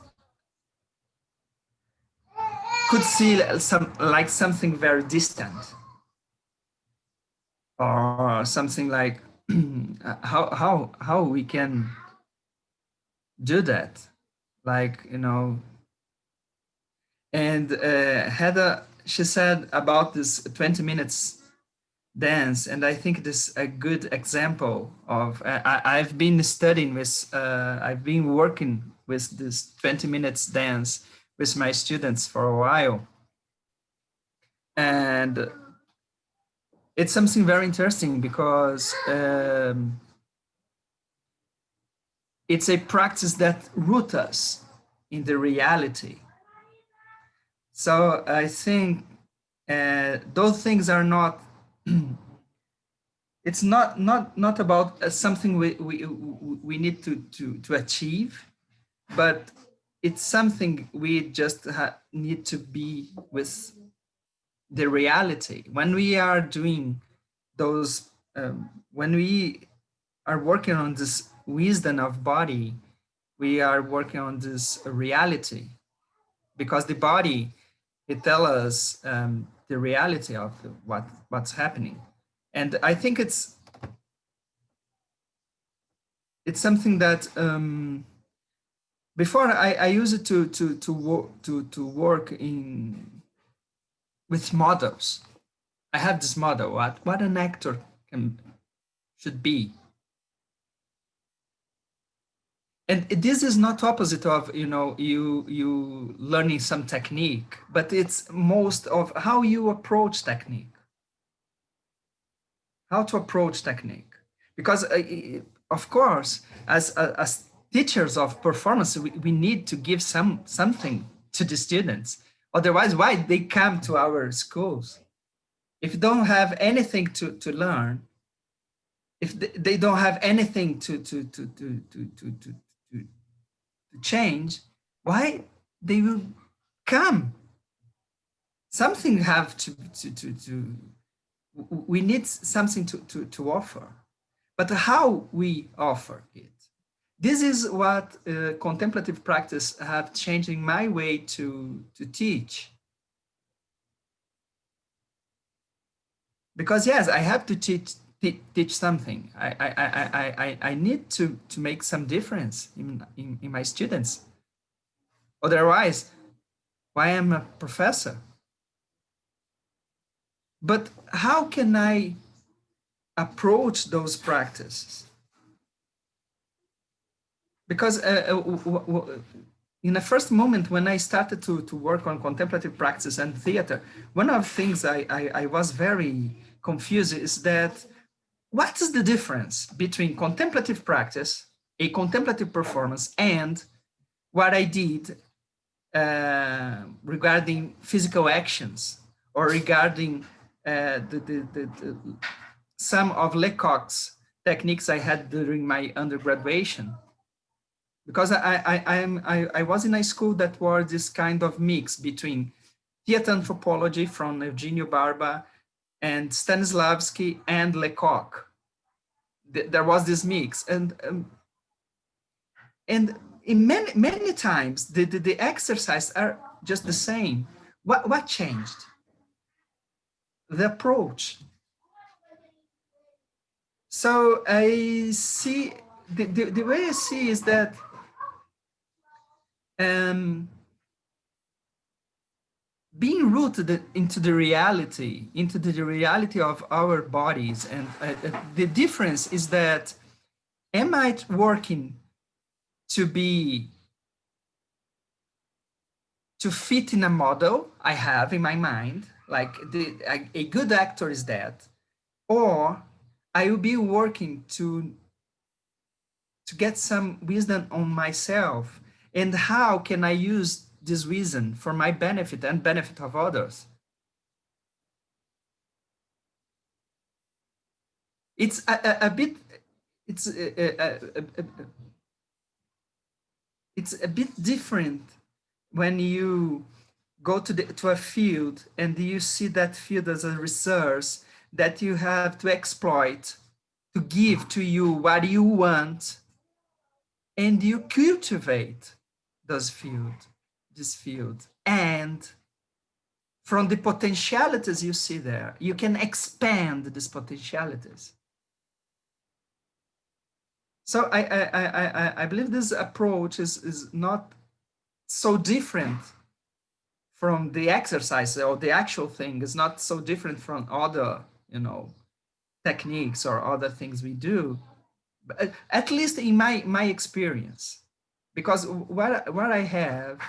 could see something very distant, or something like how we can do that. Like, you know, and Heather, she said about this 20 minutes dance, and I think this is a good example of, I've been studying with, I've been working with this 20 minutes dance with my students for a while. And it's something very interesting because it's a practice that roots us in the reality. So I think those things are not, it's not about something we need to achieve, but it's something we just need to be with the reality. When we are doing those, when we are working on this wisdom of body, we are working on this reality, because the body, it tells us the reality of what's happening. And I think it's something that before I use it to work in with models. I have this model, what an actor should be. And this is not opposite of, you know, you learning some technique, but it's most of how you approach technique. How to approach technique. Because of course, as teachers of performance, we need to give something to the students. Otherwise, why they come to our schools? If they don't have anything to learn, if they don't have anything to change, why they will come? Something have to we need something to offer, but how we offer it. This is what contemplative practice have changed in my way to teach. Because yes, I have to teach something. I need to make some difference in my students. Otherwise, why am I a professor? But how can I approach those practices? Because in the first moment when I started to work on contemplative practice and theater, one of the things I was very confused is that what is the difference between contemplative practice, a contemplative performance, and what I did regarding physical actions, or regarding some of Lecoq's techniques I had during my undergraduation? Because I was in a school that was this kind of mix between theater anthropology from Eugenio Barba and Stanislavski and Lecoq. There was this mix, and in many times the exercises are just the same. What changed? The approach. So I see the way I see is that being rooted into the reality of our bodies, and the difference is that, am I working to fit in a model I have in my mind, like a good actor is that, or I will be working to get some wisdom on myself, and how can I use this wisdom for my benefit and benefit of others? It's a bit, it's a bit different when you go to a field and you see that field as a resource that you have to exploit, to give to you what you want, and you cultivate this field. And from the potentialities you see there, you can expand these potentialities. So I believe this approach is not so different from the exercise, or the actual thing is not so different from other, techniques or other things we do, but at least in my experience, because what I have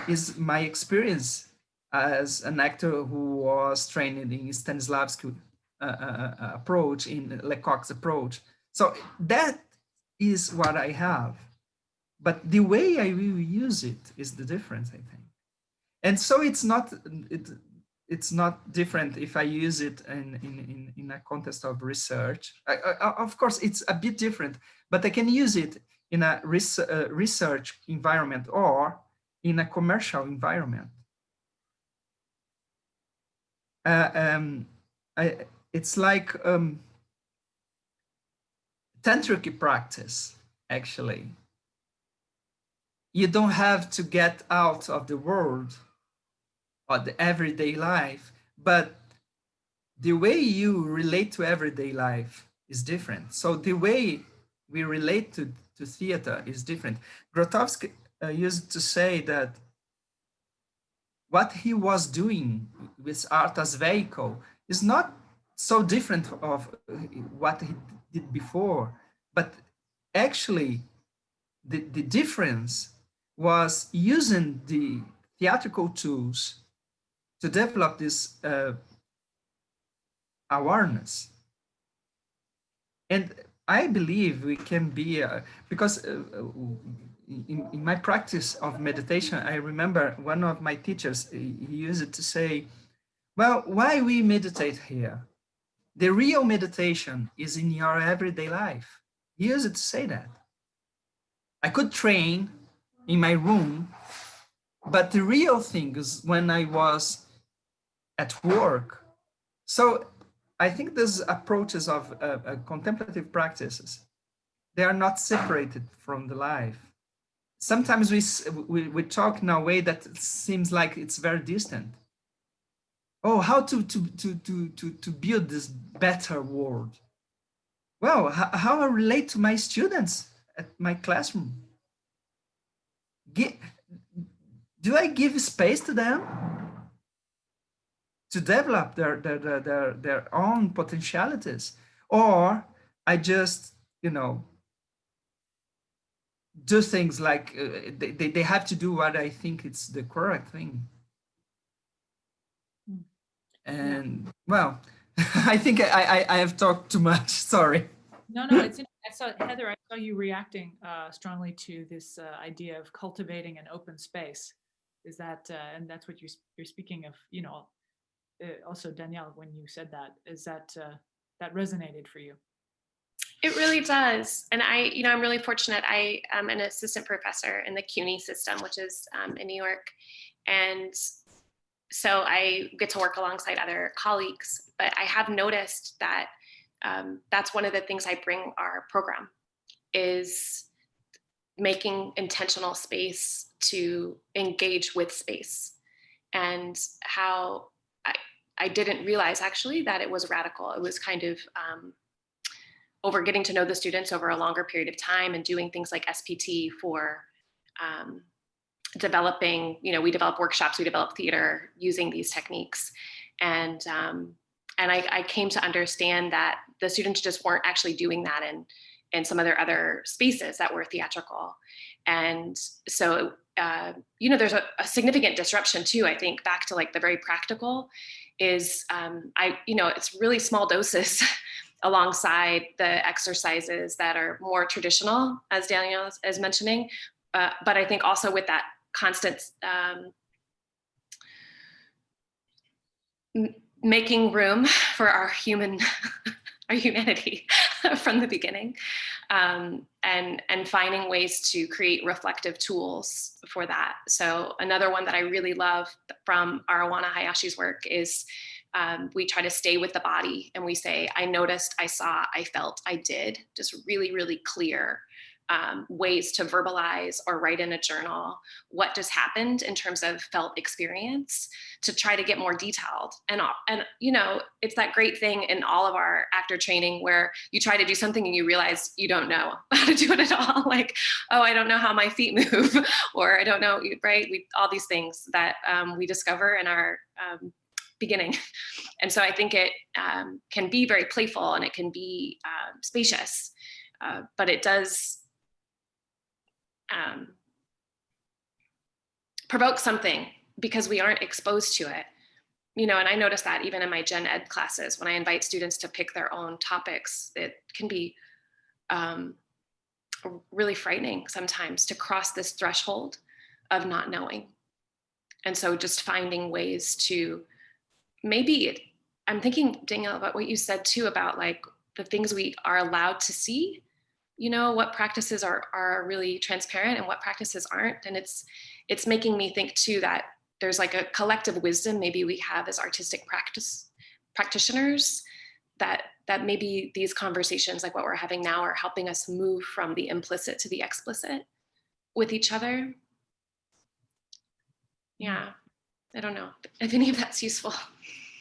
is my experience as an actor who was trained in Stanislavski approach, in Lecoq's approach. So that is what I have, but the way I will use it is the difference, I think. And so it's not different if I use it in a context of research. Of course, it's a bit different, but I can use it in a research environment or in a commercial environment. It's like tantric practice, actually. You don't have to get out of the world or the everyday life, but the way you relate to everyday life is different. So the way we relate to theater is different. Grotowski used to say that what he was doing with art as vehicle is not so different of what he did before, but actually the difference was using the theatrical tools to develop this awareness. And I believe we can be, because in my practice of meditation, I remember one of my teachers, he used it to say, well, why we meditate here? The real meditation is in your everyday life. He used it to say that. I could train in my room, but the real thing is when I was at work. So I think these approaches of contemplative practices, they are not separated from the life. Sometimes we talk in a way that seems like it's very distant. Oh, how to build this better world? Well, how I relate to my students at my classroom? Do I give space to them to develop their own potentialities, or I just do things like they have to do what I think it's the correct thing? And well, I think I have talked too much. Sorry. No, it's. I saw, Heather, I saw you reacting strongly to this idea of cultivating an open space. Is that, and that's what you're speaking of, also Danielle, when you said that, is that that resonated for you? It really does. And I'm really fortunate. I am an assistant professor in the CUNY system, which is in New York. And so I get to work alongside other colleagues, but I have noticed that that's one of the things I bring our program, is making intentional space to engage with space, and how I didn't realize actually that it was radical. It was kind of over getting to know the students over a longer period of time and doing things like SPT for developing, we develop workshops, we develop theater using these techniques. And I came to understand that the students just weren't actually doing that in some of their other spaces that were theatrical. And so, there's a significant disruption too, I think, back to like the very practical is, it's really small doses alongside the exercises that are more traditional, as Danielle is mentioning. But I think also with that constant making room for our humanity from the beginning, and finding ways to create reflective tools for that. So another one that I really love from Arawana Hayashi's work is we try to stay with the body, and we say, I noticed, I saw, I felt, I did, just really, really clear ways to verbalize or write in a journal what just happened in terms of felt experience, to try to get more detailed. And you know, it's that great thing in all of our actor training where you try to do something and you realize you don't know how to do it at all. Like, oh, I don't know how my feet move, or I don't know, right? All these things that we discover in our beginning. And so I think it can be very playful and it can be spacious, but it does provoke something because we aren't exposed to it. You know, and I notice that even in my gen ed classes, when I invite students to pick their own topics, it can be really frightening sometimes to cross this threshold of not knowing. And so just finding ways to maybe, I'm thinking, Danielle, about what you said too, about like the things we are allowed to see, you know, what practices are really transparent and what practices aren't. And it's making me think too that there's like a collective wisdom maybe we have as artistic practitioners that maybe these conversations like what we're having now are helping us move from the implicit to the explicit with each other. Yeah, I don't know if any of that's useful.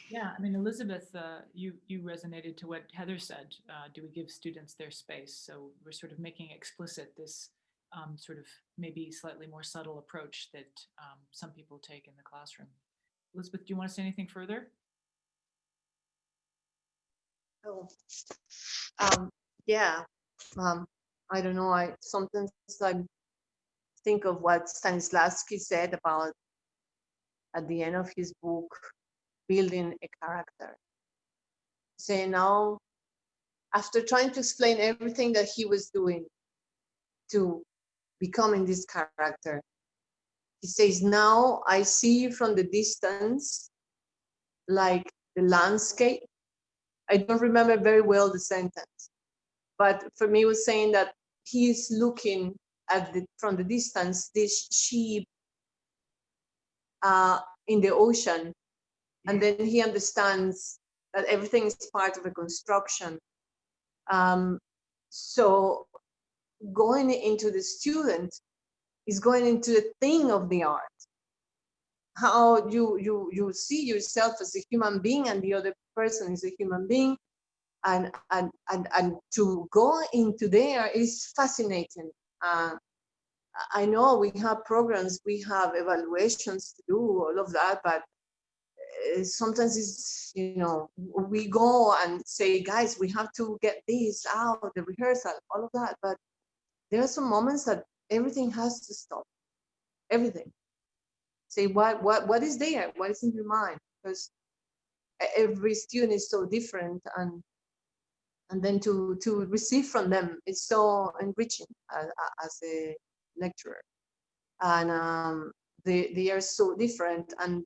Yeah, I mean, Elizabeth, you resonated to what Heather said. Do we give students their space? So we're sort of making explicit this sort of maybe slightly more subtle approach that some people take in the classroom. Elizabeth, do you want to say anything further? Oh, yeah. I don't know. Sometimes I think of what Stanislavski said about at the end of his book, building a character. Say now, after trying to explain everything that he was doing to becoming this character, he says, now I see from the distance, like the landscape. I don't remember very well the sentence, but for me it was saying that he's looking at from the distance, this sheep in the ocean, and then he understands that everything is part of a construction. So going into the student is going into the thing of the art. How you see yourself as a human being and the other person is a human being, and to go into there is fascinating. I know we have programs, we have evaluations to do, all of that, but sometimes it's, you know, we go and say, guys, we have to get this out, the rehearsal, all of that, but there are some moments that everything has to stop, everything. Say, what is there? What is in your mind? Because every student is so different, and then to receive from them is so enriching as a lecturer. And they are so different, and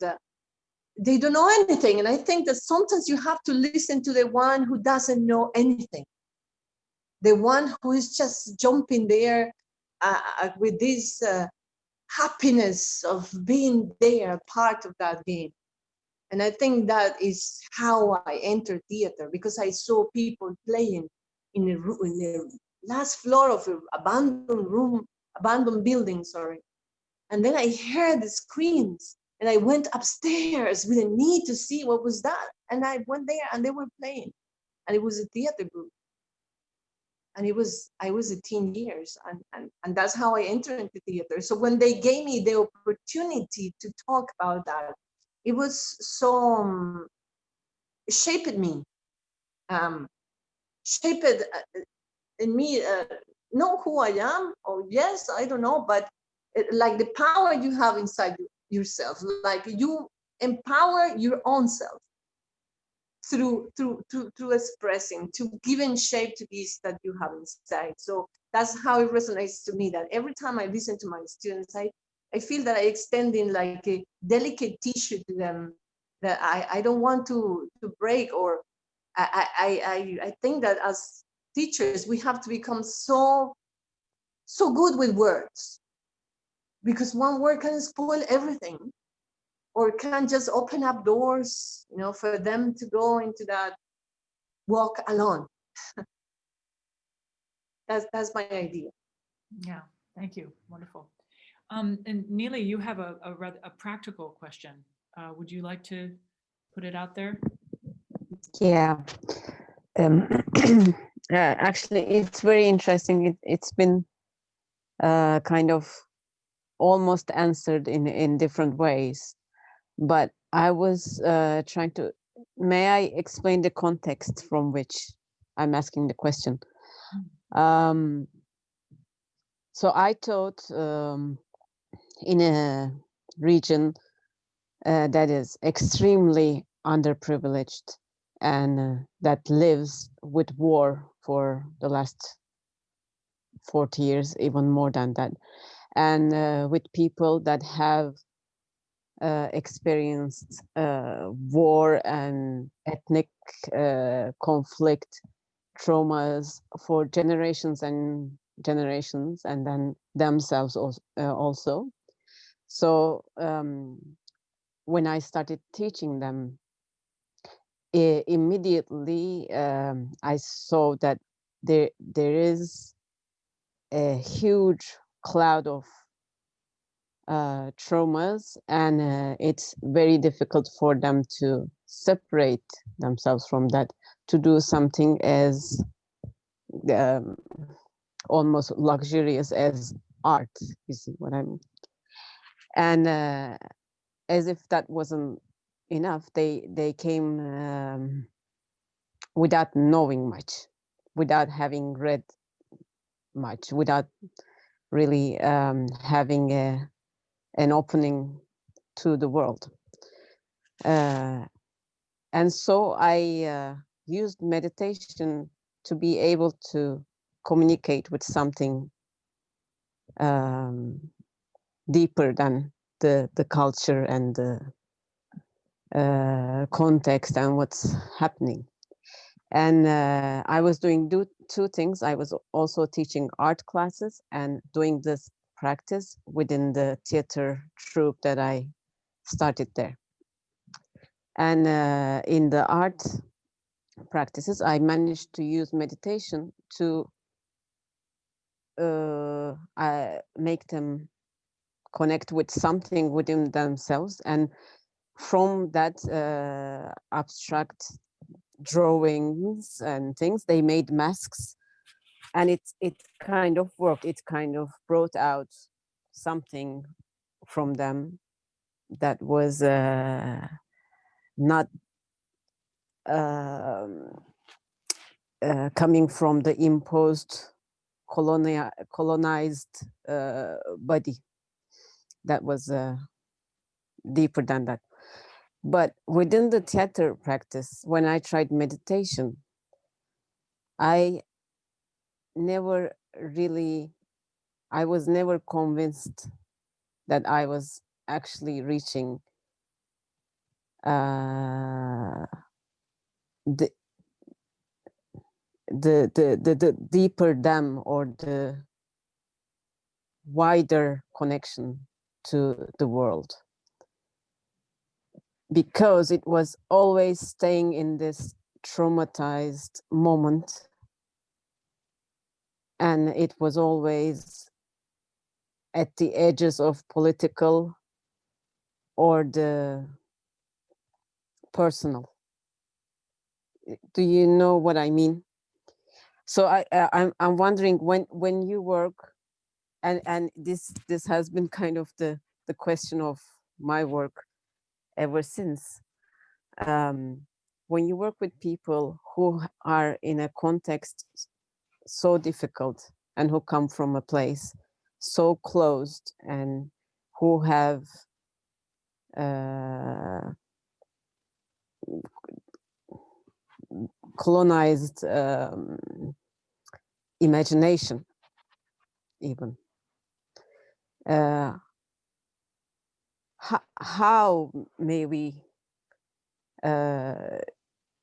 they don't know anything. And I think that sometimes you have to listen to the one who doesn't know anything, the one who is just jumping there with this happiness of being there, part of that game. And I think that is how I entered theater, because I saw people playing in the last floor of an abandoned building, sorry. And then I heard the screams, and I went upstairs with a need to see what was that. And I went there, and they were playing, and it was a theater group. And I was a teen years, and that's how I entered into theater. So when they gave me the opportunity to talk about that, it was so shaped me, shaped in me, know who I am, or yes, I don't know, but like the power you have inside yourself, like you empower your own self through expressing, to giving shape to this that you have inside. So that's how it resonates to me, that every time I listen to my students, I feel that I extending like a delicate tissue to them that I don't want to break. Or I think that as teachers, we have to become so good with words, because one word can spoil everything, or can just open up doors, you know, for them to go into that walk alone. That's my idea. Yeah, thank you. Wonderful. And Neely, you have a practical question. Would you like to put it out there? Yeah. Um, actually, it's very interesting. It's been kind of almost answered in different ways. But I was trying to, may I explain the context from which I'm asking the question? So I taught in a region that is extremely underprivileged and that lives with war for the last 40 years, even more than that, and with people that have experienced war and ethnic conflict traumas for generations and generations, and then themselves also. So when I started teaching them, immediately I saw that there is a huge cloud of traumas, and it's very difficult for them to separate themselves from that, to do something as almost luxurious as art. You see what I mean? And as if that wasn't enough, they came without knowing much, without having read much, without really having an opening to the world. And so I used meditation to be able to communicate with something deeper than the culture and the context and what's happening. And I was doing two things. I was also teaching art classes and doing this practice within the theater troupe that I started there. And in the art practices, I managed to use meditation to make them connect with something within themselves. And from that abstract drawings and things, they made masks, and it kind of worked. It kind of brought out something from them that was not coming from the imposed colonized body. That was deeper than that. But within the theater practice, when I tried meditation, I was never convinced that I was actually reaching the deeper dam, or the wider connection to the world, because it was always staying in this traumatized moment, and it was always at the edges of political or the personal. Do you know what I mean? So I'm wondering, when you work, and this has been kind of the question of my work ever since. When you work with people who are in a context so difficult, and who come from a place so closed, and who have colonized imagination, even. How may we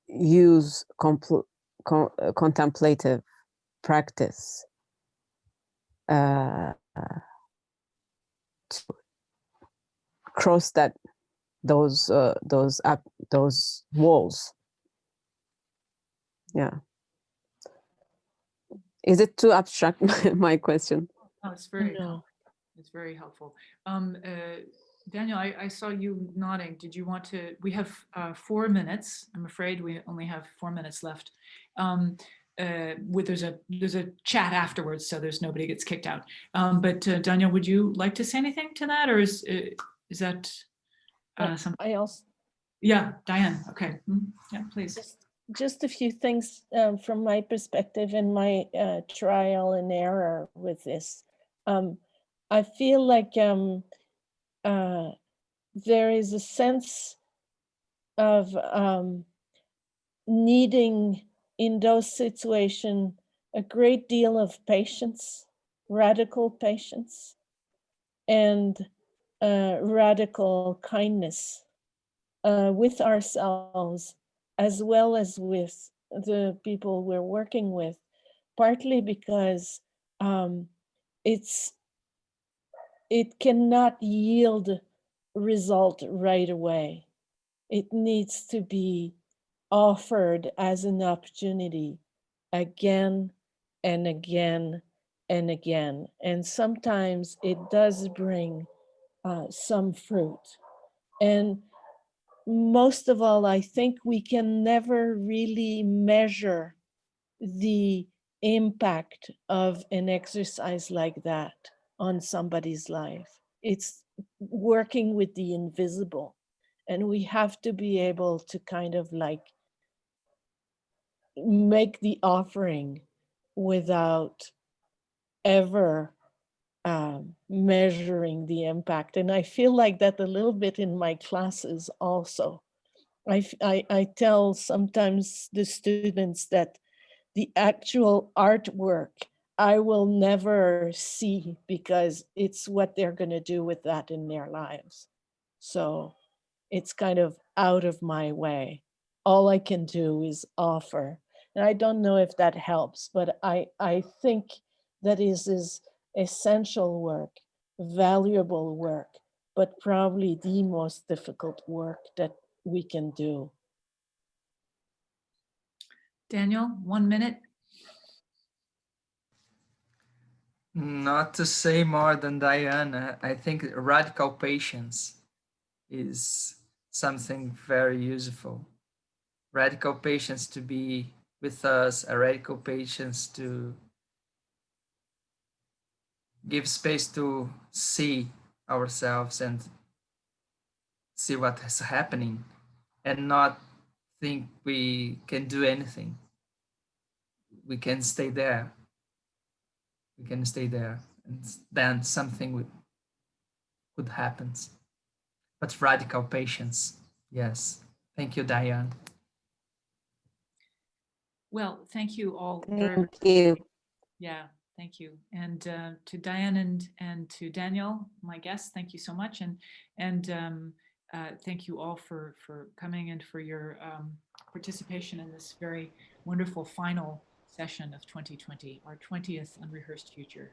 use contemplative practice to cross those walls? Yeah. Is it too abstract, my question? Oh, it's very No. helpful. It's very helpful. Daniel, I saw you nodding. Did you want to? We have 4 minutes. I'm afraid we only have 4 minutes left. There's a chat afterwards, so there's nobody gets kicked out. But Daniel, would you like to say anything to that, or is that something? I also Yeah, Diane. Okay. Yeah, please. just a few things from my perspective and my trial and error with this. I feel like there is a sense of needing in those situations a great deal of patience, radical patience, and radical kindness with ourselves as well as with the people we're working with, partly because it cannot yield result right away. It needs to be offered as an opportunity again and again and again. And sometimes it does bring some fruit. And most of all, I think we can never really measure the impact of an exercise like that on somebody's life. It's working with the invisible. And we have to be able to kind of like make the offering without ever measuring the impact. And I feel like that a little bit in my classes also. I tell sometimes the students that the actual artwork I will never see because it's what they're going to do with that in their lives. So it's kind of out of my way. All I can do is offer. And I don't know if that helps, but I think that is essential work, valuable work, but probably the most difficult work that we can do. Daniel, 1 minute. Not to say more than Diane, I think radical patience is something very useful. Radical patience to be with us, a radical patience to give space to see ourselves and see what is happening and not think we can do anything. We can stay there. We can stay there, and then something would happen. But radical patience, yes. Thank you, Diane. Well, thank you all very much. Thank you. Yeah, thank you. And to Diane and to Daniel, my guests, thank you so much. And thank you all for coming and for your participation in this very wonderful final session of 2020, our 20th Unrehearsed Future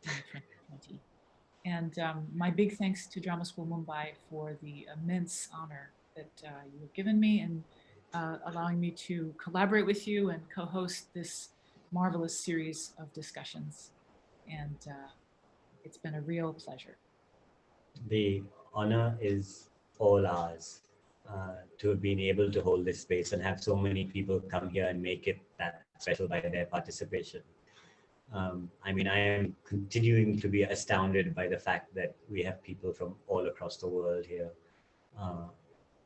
in 2020. And my big thanks to Drama School Mumbai for the immense honor that you have given me and allowing me to collaborate with you and co-host this marvelous series of discussions. And it's been a real pleasure. The honor is all ours to have been able to hold this space and have so many people come here and make it that special by their participation. I mean, I am continuing to be astounded by the fact that we have people from all across the world here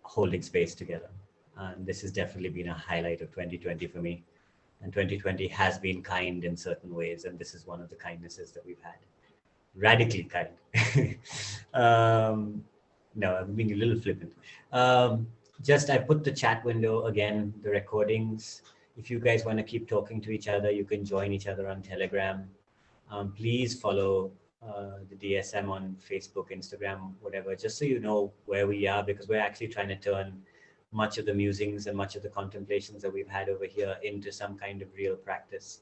holding space together. And this has definitely been a highlight of 2020 for me. And 2020 has been kind in certain ways, and this is one of the kindnesses that we've had. Radically kind. No, I'm being a little flippant. I put the chat window again, the recordings. If you guys want to keep talking to each other, you can join each other on Telegram. Please follow the DSM on Facebook, Instagram, whatever, just so you know where we are, because we're actually trying to turn much of the musings and much of the contemplations that we've had over here into some kind of real practice.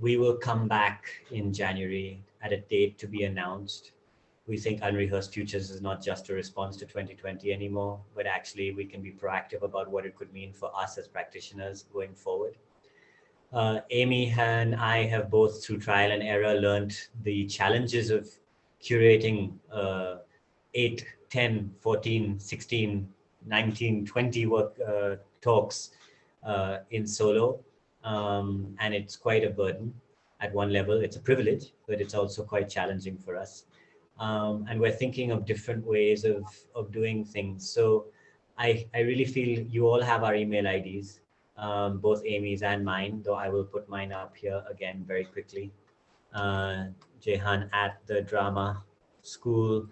We will come back in January at a date to be announced. We think Unrehearsed Futures is not just a response to 2020 anymore, but actually we can be proactive about what it could mean for us as practitioners going forward. Amy and I have both, through trial and error, learned the challenges of curating 8, 10, 14, 16, 19, 20 work talks in solo. And it's quite a burden at one level. It's a privilege, but it's also quite challenging for us. And we're thinking of different ways of doing things. So I really feel you all have our email IDs, both Amy's and mine, though I will put mine up here again very quickly. Jehan at the drama school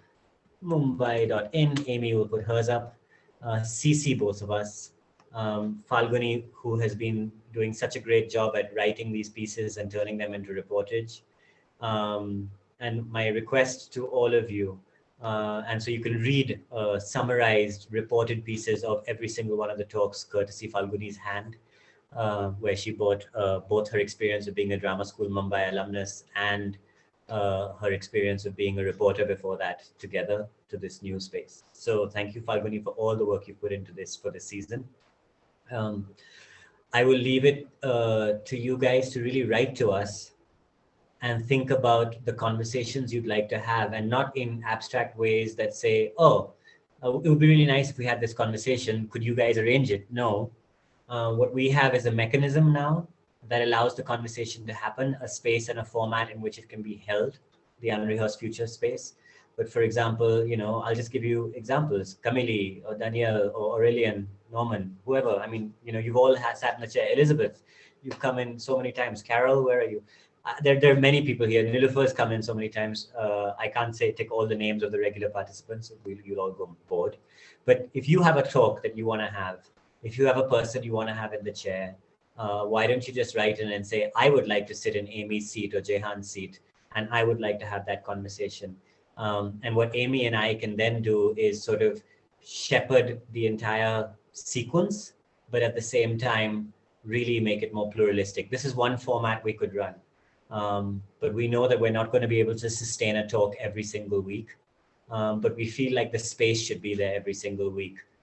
mumbai.in. Amy will put hers up. CC both of us. Falguni, who has been doing such a great job at writing these pieces and turning them into reportage. And my request to all of you, and so you can read summarized reported pieces of every single one of the talks courtesy Falguni's hand, where she brought both her experience of being a drama school Mumbai alumnus and her experience of being a reporter before that together to this new space. So thank you, Falguni, for all the work you put into this for this season. I will leave it to you guys to really write to us and think about the conversations you'd like to have, and not in abstract ways that say, oh, it would be really nice if we had this conversation. Could you guys arrange it? No. What we have is a mechanism now that allows the conversation to happen, a space and a format in which it can be held, the Unrehearsed Futures space. But for example, you know, I'll just give you examples. Camille or Danielle or Aurelian, Norman, whoever. I mean, you know, you've all sat in the chair. Elizabeth, you've come in so many times. Carol, where are you? There are many people here. Nilufer's come in so many times. I can't say take all the names of the regular participants. You'll all go bored. But if you have a talk that you want to have, if you have a person you want to have in the chair, why don't you just write in and say, I would like to sit in Amy's seat or Jehan's seat, and I would like to have that conversation. And what Amy and I can then do is sort of shepherd the entire sequence, but at the same time, really make it more pluralistic. This is one format we could run. But we know that we're not going to be able to sustain a talk every single week. But we feel like the space should be there every single week.